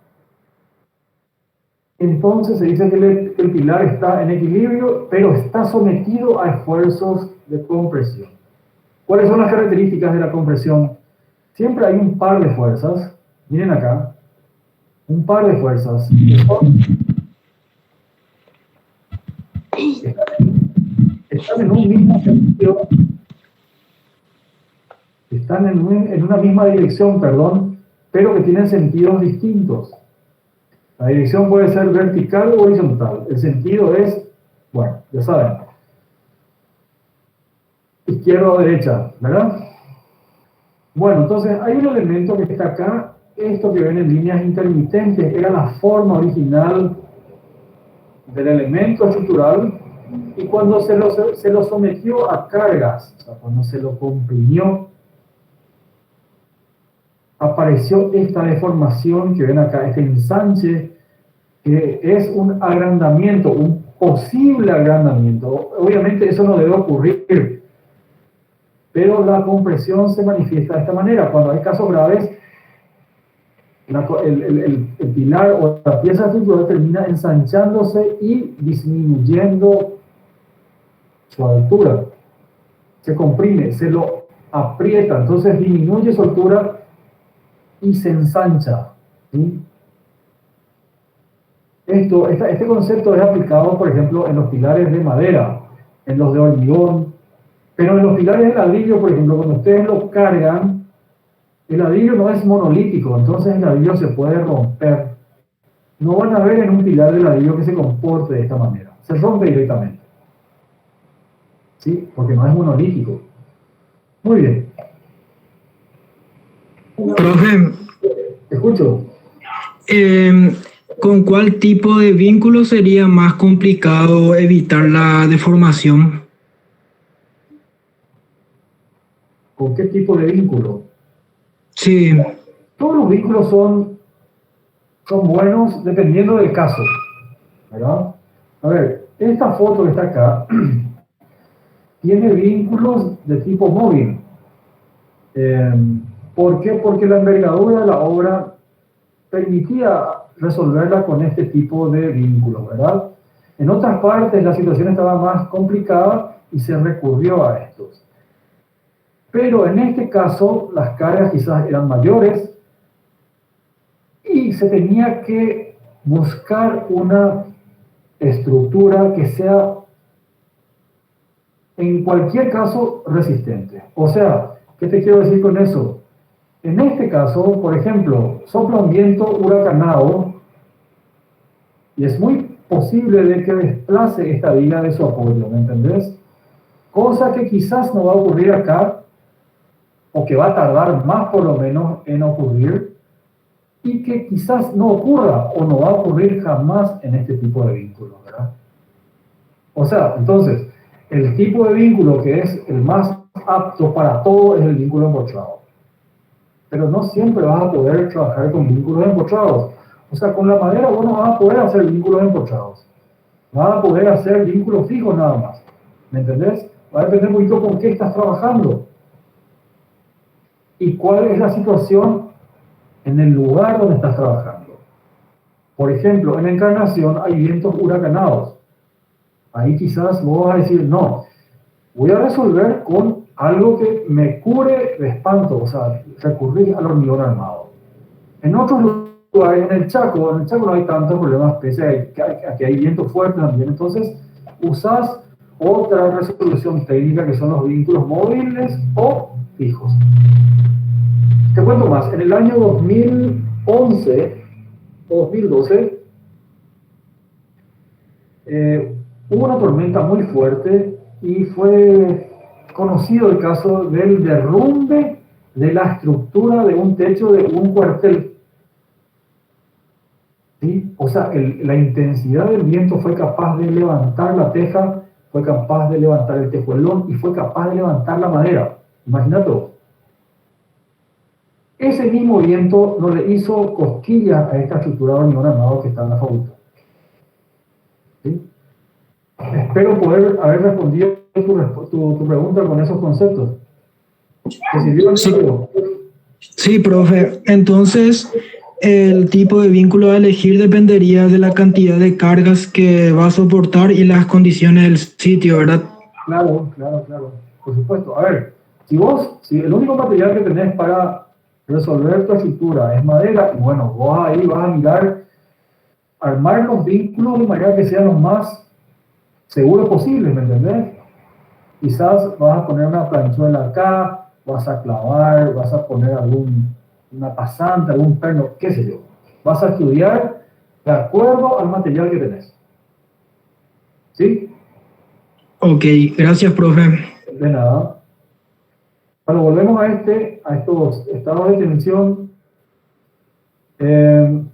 Entonces se dice que el pilar está en equilibrio, pero está sometido a esfuerzos de compresión. ¿Cuáles son las características de la compresión? Siempre hay un par de fuerzas, miren acá, un par de fuerzas que están en un mismo sentido, están en una misma dirección, perdón, pero que tienen sentidos distintos. La dirección puede ser vertical o horizontal. El sentido es, bueno, ya saben, izquierda o derecha, ¿verdad? Bueno, entonces hay un elemento que está acá. Esto que ven en líneas intermitentes era la forma original del elemento estructural, y cuando se lo sometió a cargas, o sea, cuando se lo comprimió, apareció esta deformación que ven acá, este ensanche, que es un agrandamiento, un posible agrandamiento. Obviamente eso no debe ocurrir, pero la compresión se manifiesta de esta manera. Cuando hay casos graves, el pilar o la pieza estructural termina ensanchándose y disminuyendo su altura. Se comprime, se lo aprieta, entonces disminuye su altura y se ensancha, ¿sí? Este concepto es aplicado, por ejemplo, en los pilares de madera, en los de hormigón, pero en los pilares de ladrillo, por ejemplo, cuando ustedes lo cargan, el ladrillo no es monolítico, entonces el ladrillo se puede romper. No van a ver en un pilar de ladrillo que se comporte de esta manera. Se rompe directamente, ¿sí? Porque no es monolítico. Muy bien. Profe, ¿Te escucho? ¿con cuál tipo de vínculo sería más complicado evitar la deformación? ¿Con qué tipo de vínculo? Sí, Todos los vínculos son buenos dependiendo del caso, ¿verdad? A ver, esta foto que está acá tiene vínculos de tipo móvil. ¿Por qué? Porque la envergadura de la obra permitía resolverla con este tipo de vínculos, ¿verdad? En otras partes la situación estaba más complicada y se recurrió a estos. Pero en este caso las cargas quizás eran mayores y se tenía que buscar una estructura que sea en cualquier caso resistente. O sea, ¿qué te quiero decir con eso? En este caso, por ejemplo, sopla un viento huracanado y es muy posible de que desplace esta viga de su apoyo, ¿me entendés? Cosa que quizás no va a ocurrir acá, o que va a tardar más por lo menos en ocurrir, y que quizás no ocurra o no va a ocurrir jamás en este tipo de vínculos, ¿verdad? O sea, entonces, el tipo de vínculo que es el más apto para todo es el vínculo empotrado. Pero no siempre vas a poder trabajar con vínculos empotrados. O sea, con la madera vos no vas a poder hacer vínculos empotrados. Vas a poder hacer vínculos fijos nada más. ¿Me entendés? Va a depender un poquito con qué estás trabajando. Y cuál es la situación en el lugar donde estás trabajando. Por ejemplo, en la encarnación hay vientos huracanados. Ahí quizás vos vas a decir, no, voy a resolver con algo que me cure de espanto, o sea, recurrir al hormigón armado. En otros lugares, en el Chaco no hay tantos problemas, pese a que hay vientos fuertes también, entonces usás otra resolución técnica que son los vínculos móviles o fijos. Te cuento más, en el año 2011 o 2012 hubo una tormenta muy fuerte y fue conocido el caso del derrumbe de la estructura de un techo de un cuartel. ¿Sí? O sea, la intensidad del viento fue capaz de levantar la teja, fue capaz de levantar el tejuelón y fue capaz de levantar la madera. Imagínate vos. Ese mismo viento no le hizo cosquillas a esta estructura de hormigón armado que está en la facultad. ¿Sí? Espero poder haber respondido tu pregunta con esos conceptos. ¿Te sirvió? Sí, profe. Entonces, el tipo de vínculo a elegir dependería de la cantidad de cargas que va a soportar y las condiciones del sitio, ¿verdad? Claro. Por supuesto. A ver, si el único material que tenés para resolver tu estructura es madera, y bueno, vos ahí vas a mirar, armar los vínculos de manera que sean los más seguros posibles, ¿me entendés? Quizás vas a poner una planchuela acá, vas a clavar, vas a poner una pasante, algún perno, qué sé yo. Vas a estudiar de acuerdo al material que tenés. ¿Sí? Ok, gracias, profe. De nada. Bueno, volvemos a estos estados de tensión.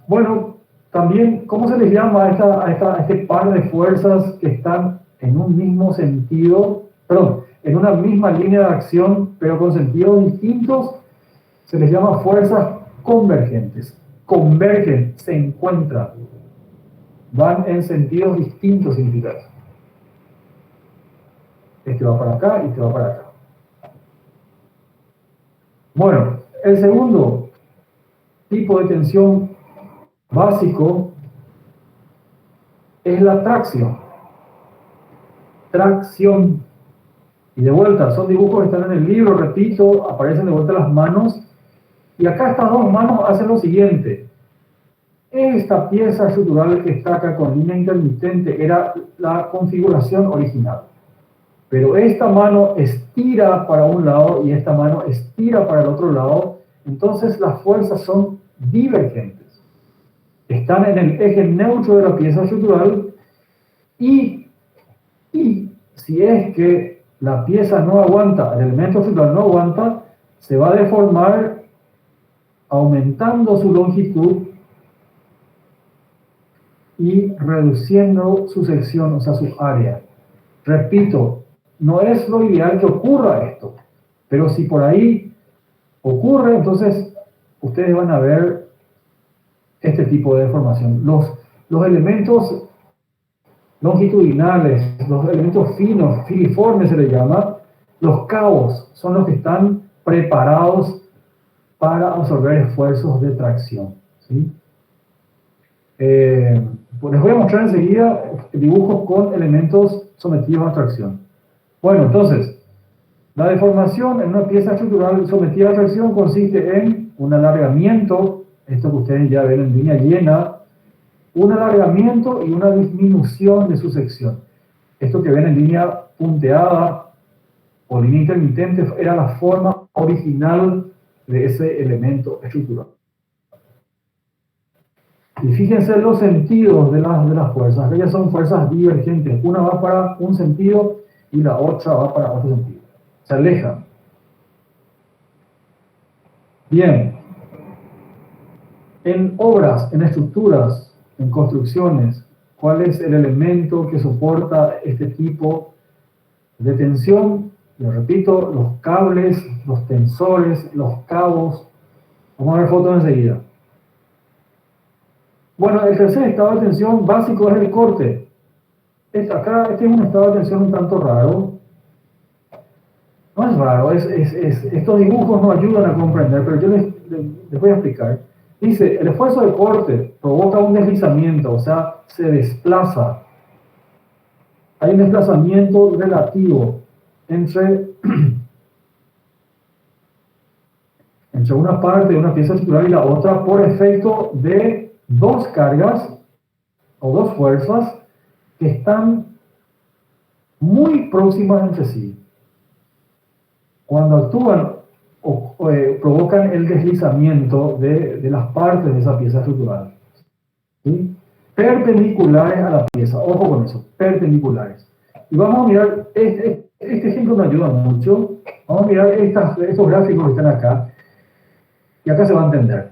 Bueno, también, ¿cómo se les llama a este par de fuerzas que están en un mismo sentido, en una misma línea de acción, pero con sentidos distintos? Se les llama fuerzas convergentes. Convergen, se encuentran, van en sentidos distintos significa eso. Este va para acá y este va para acá. Bueno, el segundo tipo de tensión básico es la tracción. Tracción. Y de vuelta, son dibujos que están en el libro, repito, aparecen de vuelta las manos. Y acá estas dos manos hacen lo siguiente. Esta pieza estructural que está acá con línea intermitente era la configuración original. Pero esta mano estira para un lado y esta mano estira para el otro lado. Entonces las fuerzas son divergentes. Están en el eje neutro de la pieza estructural y si es que la pieza no aguanta, el elemento estructural no aguanta, se va a deformar aumentando su longitud y reduciendo su sección, o sea, su área. Repito, no es lo ideal que ocurra esto, pero si por ahí ocurre, entonces ustedes van a ver este tipo de deformación. Los elementos longitudinales, los elementos finos, filiformes se les llama, los cabos son los que están preparados para absorber esfuerzos de tracción. ¿Sí? Pues les voy a mostrar enseguida dibujos con elementos sometidos a tracción. Bueno, entonces, la deformación en una pieza estructural sometida a tracción consiste en un alargamiento, esto que ustedes ya ven en línea llena, un alargamiento y una disminución de su sección. Esto que ven en línea punteada o línea intermitente era la forma original de ese elemento estructural. Y fíjense los sentidos de las fuerzas. Aquellas son fuerzas divergentes. Una va para un sentido y la otra va para otro sentido. Se alejan. Bien. En obras, en estructuras, en construcciones, ¿cuál es el elemento que soporta este tipo de tensión? Les repito, los cables, los tensores, los cabos. Vamos a ver fotos enseguida. Bueno, el tercer estado de tensión básico es el corte. Este es un estado de tensión un tanto raro. No es raro, estos dibujos nos ayudan a comprender, pero yo les voy a explicar. Dice, el esfuerzo de corte provoca un deslizamiento, o sea, se desplaza. Hay un desplazamiento relativo entre una parte de una pieza estructural y la otra por efecto de dos cargas o dos fuerzas que están muy próximas entre sí. Cuando actúan provocan el deslizamiento de las partes de esa pieza estructural, ¿sí? Perpendiculares a la pieza, ojo con eso, perpendiculares. Y vamos a mirar, este ejemplo me ayuda mucho. Vamos a mirar estos gráficos que están acá, y acá se va a entender.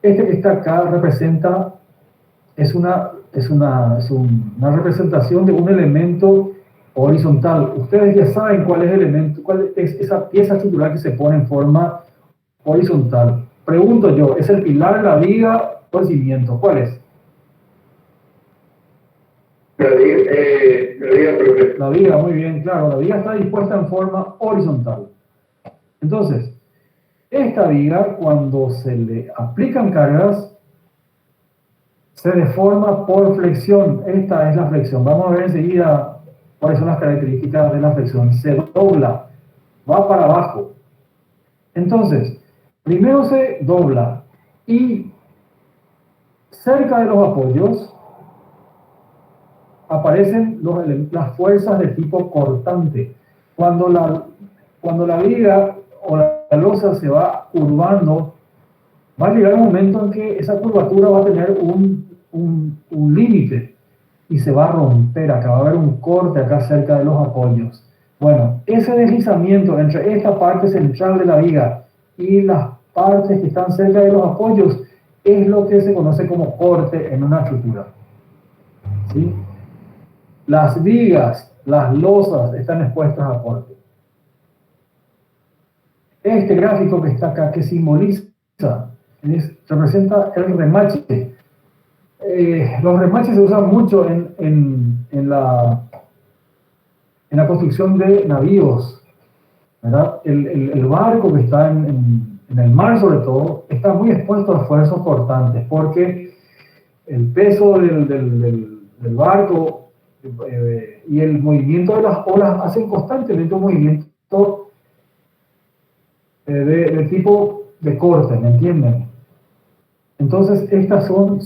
Este que está acá representa, es una representación de un elemento horizontal. Ustedes ya saben cuál es el elemento, cuál es esa pieza estructural que se pone en forma horizontal. Pregunto yo, ¿es el pilar, la viga o el cimiento? ¿Cuál es? La viga, profe. La viga, muy bien, claro. La viga está dispuesta en forma horizontal. Entonces, esta viga, cuando se le aplican cargas, se deforma por flexión. Esta es la flexión. Vamos a ver enseguida cuáles son las características de la flexión. Se dobla, va para abajo. Entonces, primero se dobla y cerca de los apoyos aparecen las fuerzas de tipo cortante. Cuando la viga o la losa se va curvando, va a llegar un momento en que esa curvatura va a tener un límite y se va a romper acá, va a haber un corte acá cerca de los apoyos. Bueno, ese deslizamiento entre esta parte central de la viga y las partes que están cerca de los apoyos es lo que se conoce como corte en una estructura, ¿sí? Las vigas, las losas están expuestas a corte. Este gráfico que está acá, que simboliza, representa el remache. Los remaches se usan mucho en la construcción de navíos, ¿verdad? El barco que está en el mar, sobre todo, está muy expuesto a esfuerzos cortantes, porque el peso del barco y el movimiento de las olas hacen constantemente un movimiento de tipo de corte, ¿me entienden? Entonces, estas son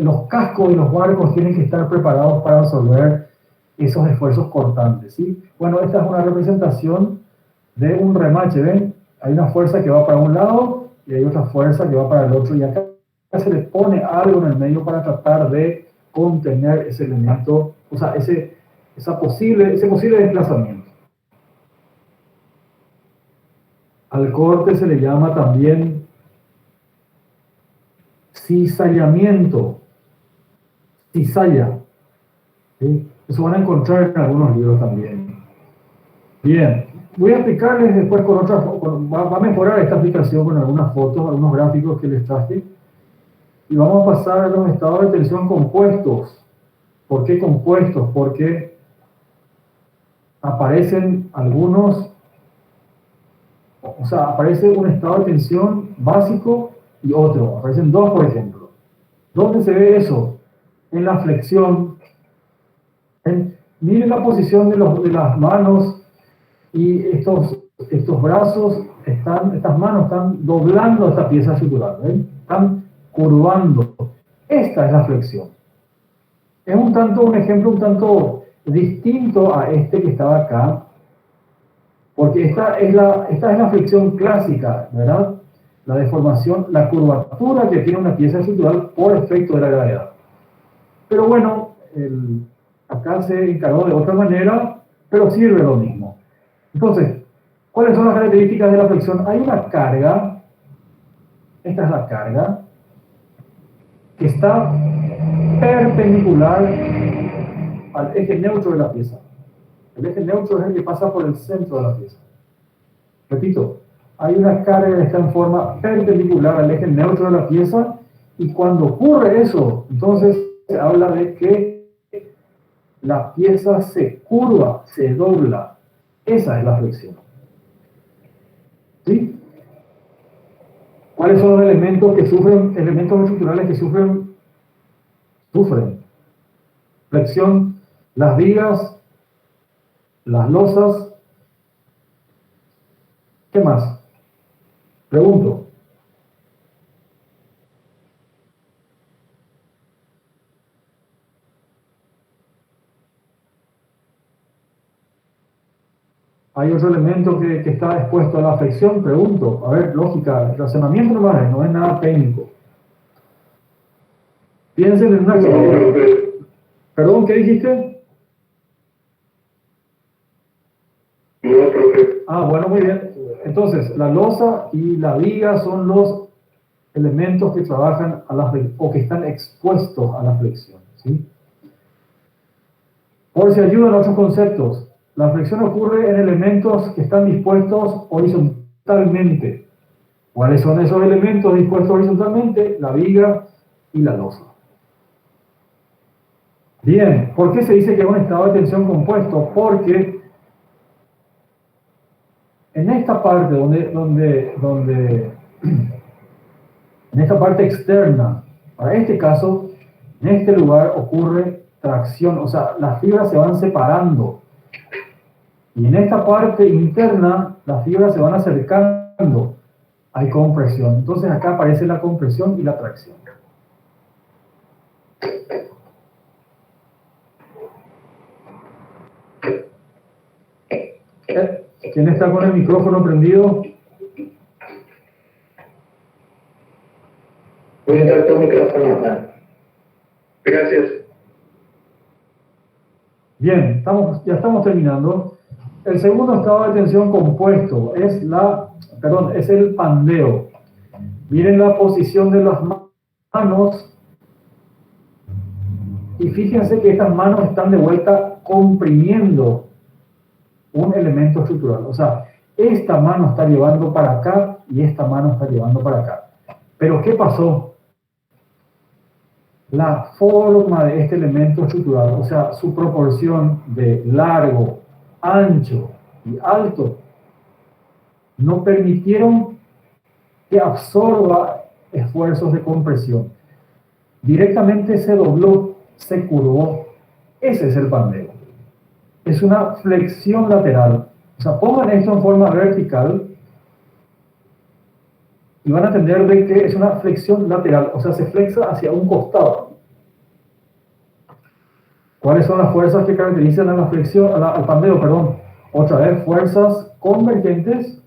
los cascos de los barcos tienen que estar preparados para absorber esos esfuerzos cortantes, ¿sí? Bueno, esta es una representación de un remache, ¿ven? Hay una fuerza que va para un lado y hay otra fuerza que va para el otro, y acá se le pone algo en el medio para tratar de contener ese elemento, o sea, ese posible desplazamiento. Al corte se le llama también cizallamiento, cizalla, ¿sí? Eso van a encontrar en algunos libros también. Bien, voy a explicarles después va a mejorar esta aplicación con algunas fotos, algunos gráficos que les traje, y vamos a pasar a los estados de tensión compuestos. ¿Por qué compuestos? Porque aparecen algunos, o sea, aparece un estado de tensión básico y otro, aparecen dos, por ejemplo. ¿Dónde se ve eso? En la flexión. Miren la posición de las manos, y estos brazos, estas manos están doblando esta pieza estructural, ¿ven? Están curvando. Esta es la flexión. Es un ejemplo un tanto distinto a este que estaba acá, Porque esta es la flexión clásica, ¿verdad? La deformación, la curvatura que tiene una pieza estructural por efecto de la gravedad. Pero bueno, acá se encargó de otra manera, pero sirve lo mismo. Entonces, ¿cuáles son las características de la flexión? Hay una carga, esta es la carga, que está perpendicular al eje neutro de la pieza. El eje neutro es el que pasa por el centro de la pieza. Repito, hay una carga que está en forma perpendicular al eje neutro de la pieza, y cuando ocurre eso, entonces se habla de que la pieza se curva, se dobla. Esa es la flexión. ¿Sí? ¿Cuáles son los elementos estructurales que sufren flexión? Las vigas, las losas. ¿Qué más? Pregunto. ¿Hay otro elemento que está expuesto a la flexión? Pregunto. A ver, lógica, razonamiento no es nada técnico. Piensen en una... Perdón, ¿qué dijiste? No, profe. Ah, bueno, muy bien. Entonces, la losa y la viga son los elementos que trabajan o que están expuestos a la flexión, ¿sí? Por si ayudan otros conceptos, la flexión ocurre en elementos que están dispuestos horizontalmente. ¿Cuáles son esos elementos dispuestos horizontalmente? La viga y la losa. Bien, ¿por qué se dice que es un estado de tensión compuesto? Porque en esta parte en esta parte externa, para este caso, en este lugar ocurre tracción, o sea, las fibras se van separando. Y en esta parte interna, las fibras se van acercando. Hay compresión. Entonces acá aparece la compresión y la tracción. ¿Quién está con el micrófono prendido? Voy a entrar tu micrófono acá. Gracias. Bien, ya estamos terminando. El segundo estado de tensión compuesto es el pandeo. Miren la posición de las manos y fíjense que estas manos están de vuelta comprimiendo un elemento estructural. O sea, esta mano está llevando para acá y esta mano está llevando para acá. Pero ¿qué pasó? La forma de este elemento estructural, o sea, su proporción de largo, ancho y alto, no permitieron que absorba esfuerzos de compresión. Directamente se dobló, se curvó. Ese es el pandeo. Es una flexión lateral. O sea, pongan esto en forma vertical y van a entender de que es una flexión lateral, o sea, se flexa hacia un costado. ¿Cuáles son las fuerzas que caracterizan a la flexión, al pandeo? Perdón. Otra vez, fuerzas convergentes,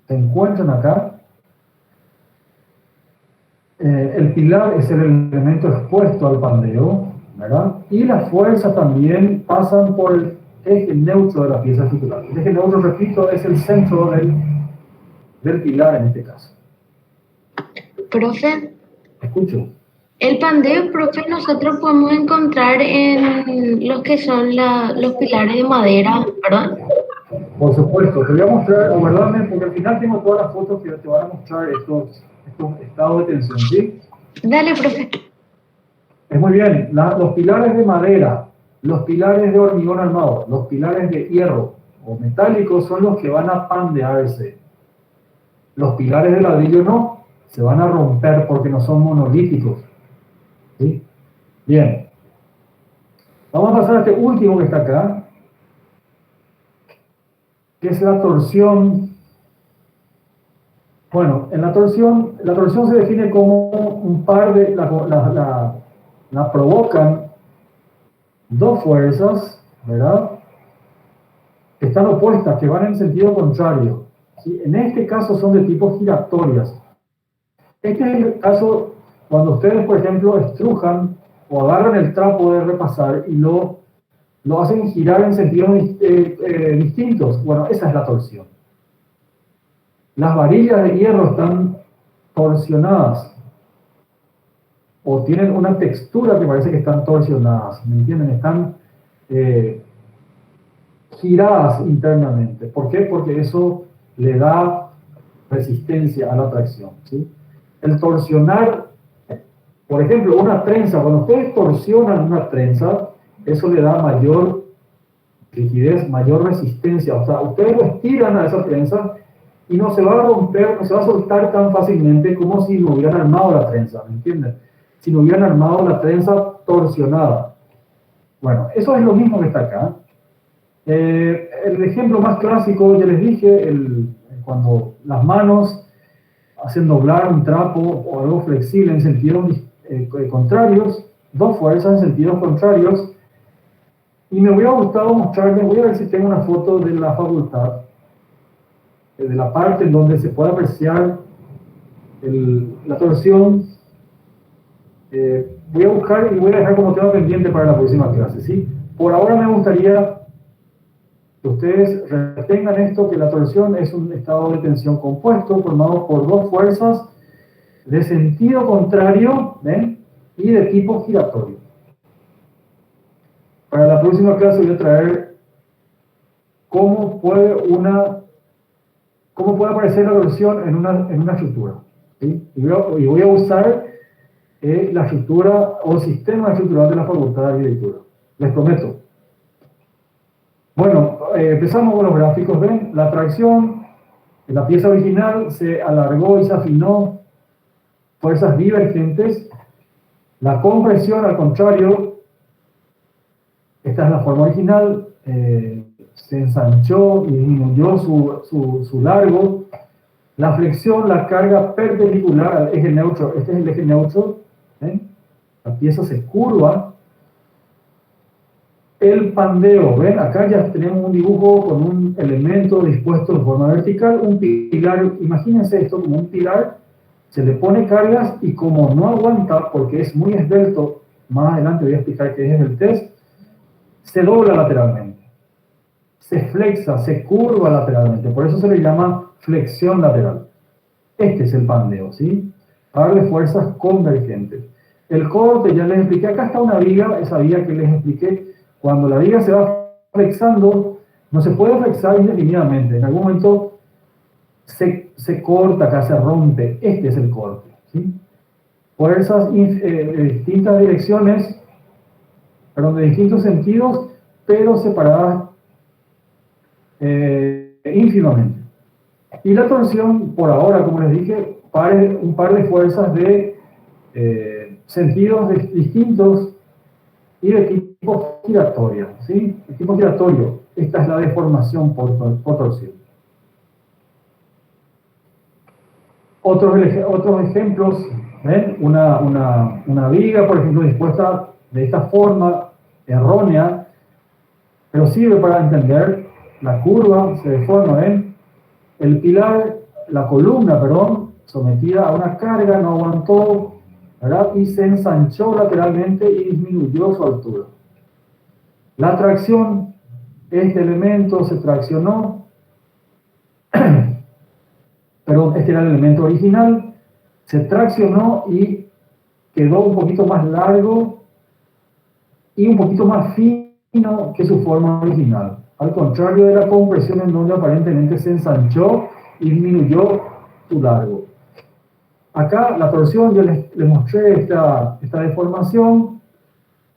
se encuentran acá. El pilar es el elemento expuesto al pandeo, ¿verdad? Y las fuerzas también pasan por el eje neutro de la pieza estructural. El eje neutro, repito, es el centro del pilar en este caso. Profe, Escucho. el pandeo, profe, nosotros podemos encontrar en los que son los pilares de madera, ¿verdad? Por supuesto, te voy a mostrar, aguardame, porque al final tengo todas las fotos que te van a mostrar estos estados de tensión, ¿sí? Dale, profe. Es muy bien, los pilares de madera, los pilares de hormigón armado, los pilares de hierro o metálicos son los que van a pandearse. Los pilares de ladrillo no, se van a romper porque no son monolíticos. ¿Sí? Bien. Vamos a pasar a este último que está acá, que es la torsión. Bueno, en la torsión se define como un par de, la provocan dos fuerzas, ¿verdad? Que están opuestas, que van en sentido contrario. ¿Sí? En este caso son de tipo giratorias. Este es el caso cuando ustedes, por ejemplo, estrujan o agarran el trapo de repasar y lo hacen girar en sentidos distintos. Bueno, esa es la torsión. Las varillas de hierro están torsionadas o tienen una textura que parece que están torsionadas, ¿me entienden? Están giradas internamente. ¿Por qué? Porque eso le da resistencia a la tracción, ¿sí? El torsionar, por ejemplo, una trenza, cuando ustedes torsionan una trenza, eso le da mayor rigidez, mayor resistencia. O sea, ustedes lo estiran a esa trenza y no se va a romper, no se va a soltar tan fácilmente como si no hubieran armado la trenza, ¿me entienden? Si no hubieran armado la trenza torsionada. Bueno, eso es lo mismo que está acá. El ejemplo más clásico, ya les dije, cuando las manos hacen doblar un trapo o algo flexible en sentidos contrarios, dos fuerzas en sentidos contrarios, y me hubiera gustado mostrarles, voy a ver si tengo una foto de la facultad, de la parte en donde se puede apreciar la torsión. Voy a buscar y voy a dejar como tema pendiente para la próxima clase, ¿sí? Por ahora me gustaría que ustedes retengan esto, que la torsión es un estado de tensión compuesto formado por dos fuerzas de sentido contrario, ¿ven? Y de tipo giratorio. Para la próxima clase voy a traer cómo puede aparecer la torsión en una estructura, ¿sí? Y voy a usar la estructura o sistema estructural de la Facultad de Arquitectura. Les prometo. Bueno, empezamos con los gráficos. ¿Ven? La tracción, la pieza original se alargó y se afinó, fuerzas divergentes. La compresión, al contrario, esta es la forma original, se ensanchó y disminuyó su largo. La flexión, la carga perpendicular al eje neutro, este es el eje neutro, ¿ven? La pieza se curva. El pandeo, ¿ven? Acá ya tenemos un dibujo con un elemento dispuesto de forma vertical, un pilar, imagínense esto como un pilar, se le pone cargas y como no aguanta, porque es muy esbelto, más adelante voy a explicar qué es el test, se dobla lateralmente, se flexa, se curva lateralmente, por eso se le llama flexión lateral. Este es el pandeo, ¿sí? Para darle fuerzas convergentes. El corte, ya les expliqué, acá está una viga, esa viga que les expliqué. Cuando la viga se va flexando, no se puede flexar indefinidamente. En algún momento se corta acá, se rompe. Este es el corte, ¿sí? Fuerzas de distintas direcciones, perdón, de distintos sentidos, pero separadas ínfimamente. Y la torsión, por ahora, como les dije, un par de fuerzas de sentidos distintos y de tipo giratorio, ¿sí? El tipo giratorio, esta es la deformación por torsión. Otros ejemplos, ¿ven? Una viga, por ejemplo, dispuesta de esta forma errónea, pero sirve para entender la curva, se deforma, ¿ven? El pilar, la columna, perdón, sometida a una carga, no aguantó, ¿verdad? Y se ensanchó lateralmente y disminuyó su altura. La tracción, este elemento se traccionó, perdón, este era el elemento original, se traccionó y quedó un poquito más largo y un poquito más fino que su forma original. Al contrario de la compresión, en donde aparentemente se ensanchó y disminuyó su largo. Acá la torsión, yo les mostré esta deformación.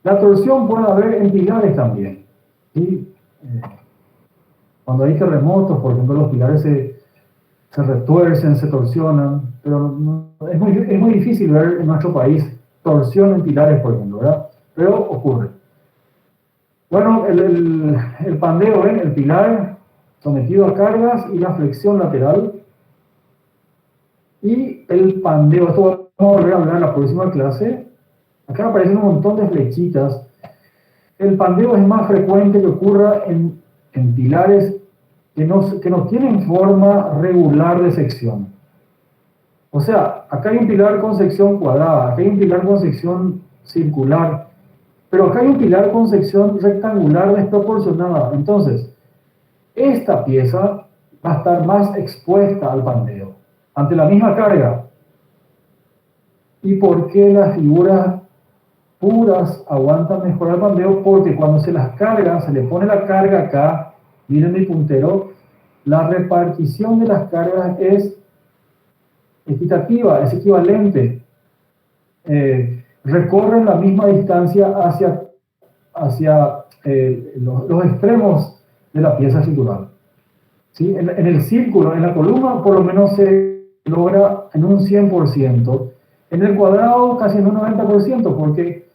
La torsión puede haber en pilares también, ¿sí? Cuando hay terremotos, por ejemplo, los pilares se retuercen, se torsionan, pero es muy difícil ver en nuestro país torsión en pilares, por ejemplo, ¿verdad? Pero ocurre. Bueno, el pandeo, ¿ven? El pilar sometido a cargas y la flexión lateral. Y el pandeo, esto vamos a volver a hablar en la próxima clase. Acá aparecen un montón de flechitas. El pandeo es más frecuente que ocurra en pilares que no tienen forma regular de sección. O sea, acá hay un pilar con sección cuadrada, acá hay un pilar con sección circular, pero acá hay un pilar con sección rectangular desproporcionada. Entonces, esta pieza va a estar más expuesta al pandeo, ante la misma carga. ¿Y por qué las figuras puras aguantan mejor al pandeo? Porque cuando se las carga, se le pone la carga acá, miren mi puntero, la repartición de las cargas es equitativa, es equivalente. Recorren la misma distancia hacia los extremos de la pieza circular. ¿Sí? En el círculo, en la columna, por lo menos se logra en un 100%. En el cuadrado, casi en un 90%, porque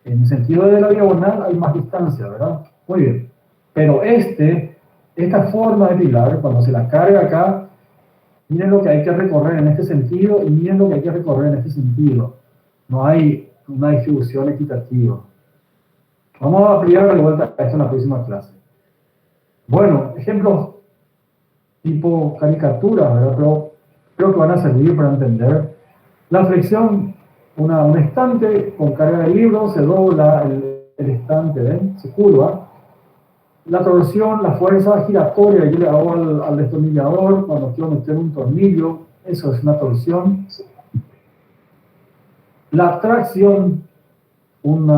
en el sentido de la diagonal hay más distancia, ¿verdad? Muy bien. Pero esta forma de pilar, cuando se la carga acá, miren lo que hay que recorrer en este sentido y miren lo que hay que recorrer en este sentido. No hay una distribución equitativa. Vamos a ampliar de vuelta esto en la próxima clase. Bueno, ejemplos tipo caricaturas, ¿verdad? Pero creo que van a servir para entender. La flexión, un estante con carga de libros, se dobla el estante, ¿ven? Se curva. La torsión, la fuerza giratoria, yo le hago al destornillador cuando quiero meter un tornillo, eso es una torsión. La tracción, un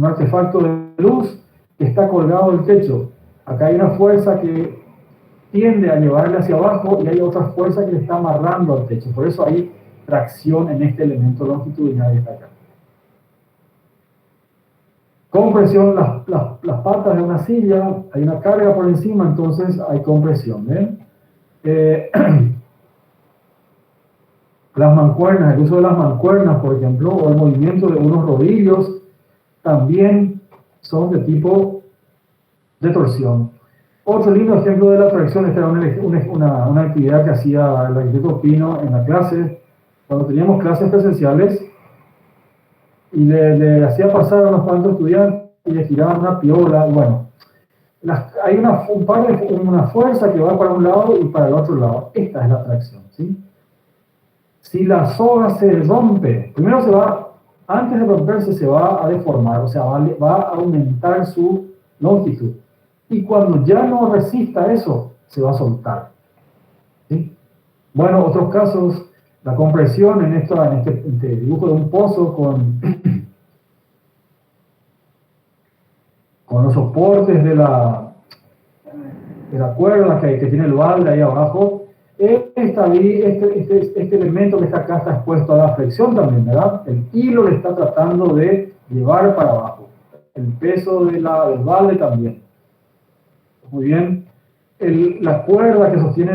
artefacto de luz que está colgado del techo. Acá hay una fuerza que tiende a llevarle hacia abajo y hay otra fuerza que le está amarrando al techo. Por eso hay tracción en este elemento longitudinal que está acá. Compresión, las patas de una silla, hay una carga por encima, entonces hay compresión. Las mancuernas, el uso de las mancuernas, por ejemplo, o el movimiento de unos rodillos, también son de tipo de torsión. Otro lindo ejemplo de la tracción, esta era una actividad que hacía el arquitecto Pino en la clase, cuando teníamos clases presenciales, y le hacía pasar a unos cuantos estudiantes y le giraban una piola. Bueno, hay una fuerza que va para un lado y para el otro lado. Esta es la tracción, ¿sí? Si la soga se rompe, primero antes de romperse se va a deformar, o sea, va a aumentar su longitud. Y cuando ya no resista eso, se va a soltar, ¿sí? Bueno, otros casos, la compresión en este dibujo de un pozo con los soportes de la cuerda que tiene el balde ahí abajo. Este elemento que está acá está expuesto a la flexión también, ¿verdad? El hilo le está tratando de llevar para abajo. El peso del balde también. Muy bien. La cuerda que sostiene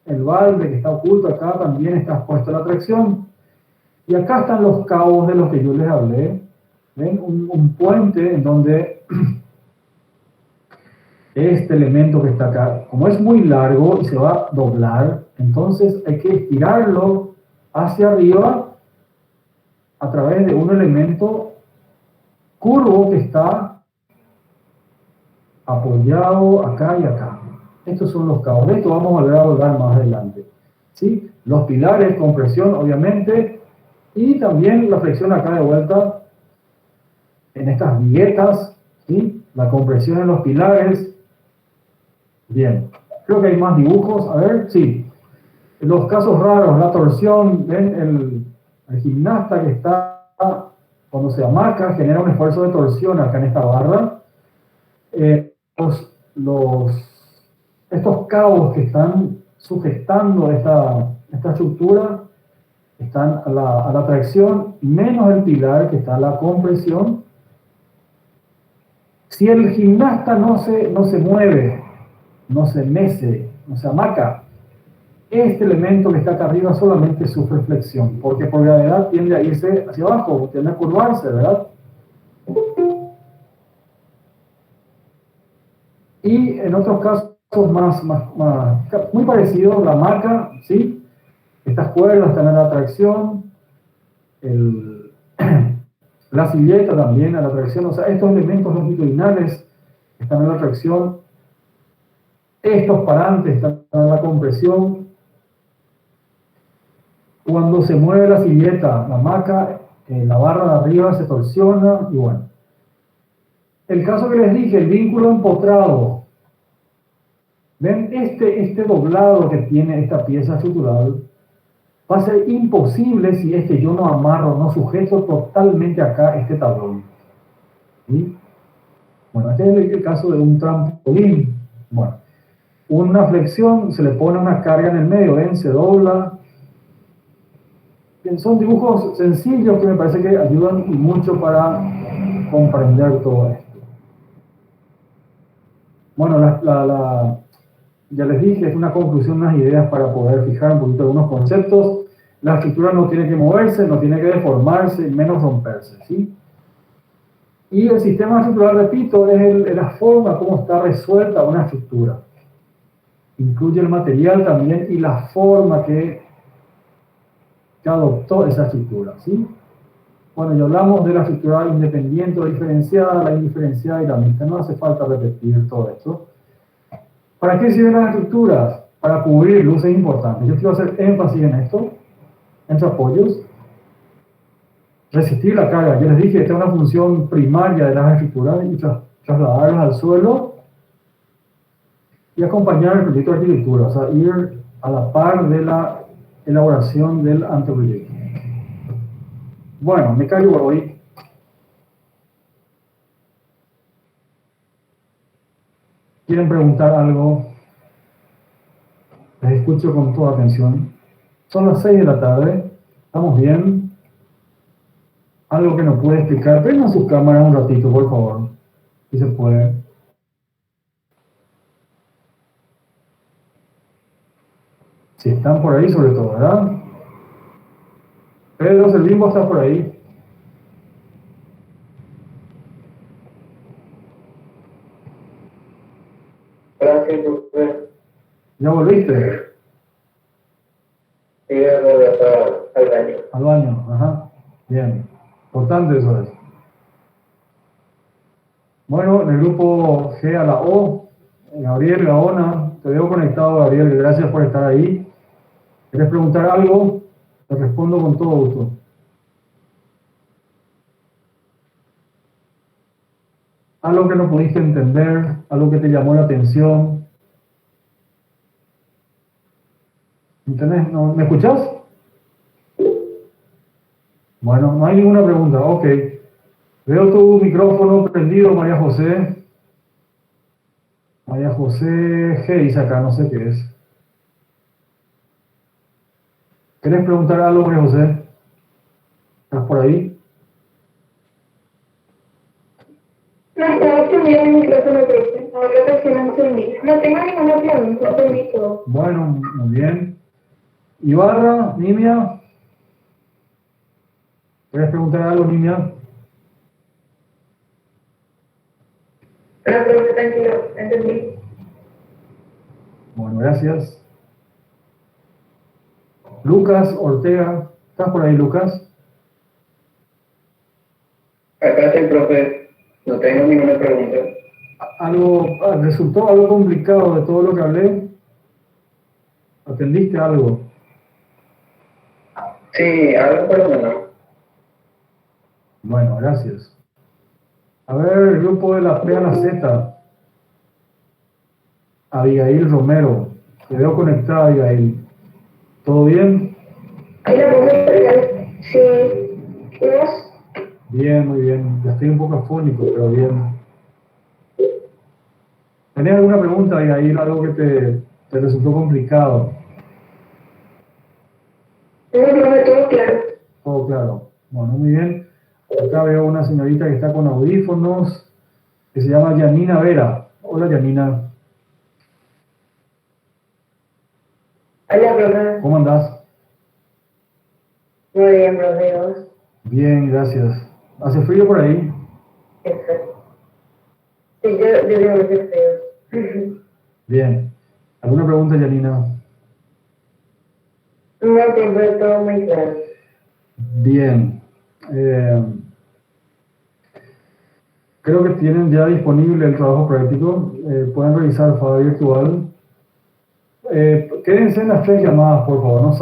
el balde que está oculto acá también está expuesto a la tracción. Y acá están los cabos de los que yo les hablé. ¿Ven? Un puente en donde este elemento que está acá, como es muy largo y se va a doblar, entonces hay que estirarlo hacia arriba a través de un elemento curvo que está apoyado acá y acá. Estos son los cabos. De esto vamos a volver a hablar más adelante, ¿sí? Los pilares, compresión, obviamente, y también la flexión acá de vuelta en estas viguetas, ¿sí? La compresión en los pilares. Bien, creo que hay más dibujos. A ver, sí. Los casos raros, la torsión, ven el gimnasta que está, cuando se hamaca, genera un esfuerzo de torsión acá en esta barra. Estos cabos que están sujetando esta estructura están a la tracción, menos el pilar que está a la compresión. Si el gimnasta no se mueve, no se mece, no se hamaca, este elemento que está acá arriba solamente sufre flexión, porque por gravedad tiende a irse hacia abajo, tiende a curvarse, ¿verdad? Y en otros casos muy parecidos, la hamaca, ¿sí? Estas cuerdas están a la tracción, la silleta también a la tracción, o sea, estos elementos longitudinales están a la tracción. Estos parantes están en la compresión. Cuando se mueve la silleta, la hamaca, la barra de arriba se torsiona y bueno. El caso que les dije, el vínculo empotrado. ¿Ven? Este doblado que tiene esta pieza estructural va a ser imposible si es que yo no amarro, no sujeto totalmente acá este tablón. ¿Sí? Bueno, este es el caso de un trampolín. Bueno, una flexión, se le pone una carga en el medio, ¿ven? Se dobla. Son dibujos sencillos que me parece que ayudan mucho para comprender todo esto. Bueno, ya les dije, es una conclusión, unas ideas para poder fijar un poquito algunos conceptos. La estructura no tiene que moverse, no tiene que deformarse, menos romperse, ¿sí? Y el sistema estructural, repito, es la forma como está resuelta una estructura. Incluye el material también y la forma que adoptó esa estructura, ¿sí? Bueno, ya hablamos de la estructura independiente o diferenciada, la indiferenciada y la mixta. No hace falta repetir todo esto. ¿Para qué sirven las estructuras? Para cubrir luces importantes. Yo quiero hacer énfasis en esto, entre apoyos. Resistir la carga. Yo les dije que esta es una función primaria de las estructuras y trasladarlas al suelo y acompañar el proyecto de arquitectura, o sea, ir a la par de la elaboración del anteproyecto. Bueno, me callo hoy. ¿Quieren preguntar algo? Les escucho con toda atención. Son las 6 de la tarde. ¿Estamos bien? Algo que nos puede explicar. Prendan sus cámaras un ratito, por favor. Si se puede. Si están por ahí, sobre todo, ¿verdad? Pedro Selvimbo está por ahí. Gracias, doctor. ¿Ya volviste? Sí, al baño. Al baño, ajá. Bien. Importante eso es. Bueno, en el grupo G a la O, Gabriel Gaona, te veo conectado, Gabriel, gracias por estar ahí. ¿Quieres preguntar algo? Te respondo con todo gusto. Algo que no pudiste entender, algo que te llamó la atención. ¿Entendés? ¿No? ¿Me escuchás? Bueno, no hay ninguna pregunta. Ok. Veo tu micrófono prendido, María José. María José G dice acá, no sé qué es. ¿Querés preguntar algo, María José? ¿Estás por ahí? No, estaba prendido el micrófono, profe. Ahora recién encendí. No tengo ninguna pregunta, entendí todo. Bueno, muy bien. Ibarra, Nimia. ¿Querés preguntar algo, Nimia? No, profe, tranquilo, entendí. Bueno, gracias. Lucas Ortega. ¿Estás por ahí, Lucas? Acá está el profe. No tengo ninguna pregunta. ¿Resultó algo complicado de todo lo que hablé? ¿Atendiste algo? Sí, algo por lo menos. Bueno, gracias. A ver, el grupo de la P a la Z. Abigail Romero. Te veo conectada, Abigail. ¿Todo bien? Ahí la pongo en sí. ¿Y vos? Bien, muy bien. Ya estoy un poco afónico, pero bien. ¿Tenés alguna pregunta, Abigail? Algo que te resultó complicado. No, profe, todo claro. Todo claro. Bueno, muy bien. Acá veo una señorita que está con audífonos, que se llama Yanina Vera. Hola, Yanina. Hola, profe. ¿Cómo andás? Muy bien, profe, ¿vos? Bien, gracias. ¿Hace frío por ahí? Perfecto. Sí, yo digo que feo. Bien. ¿Alguna pregunta, Yanina? No, profe, todo muy claro. Bien. Creo que tienen ya disponible el trabajo práctico. Pueden revisar FADA virtual. Quédense en las 3 llamadas, por favor. No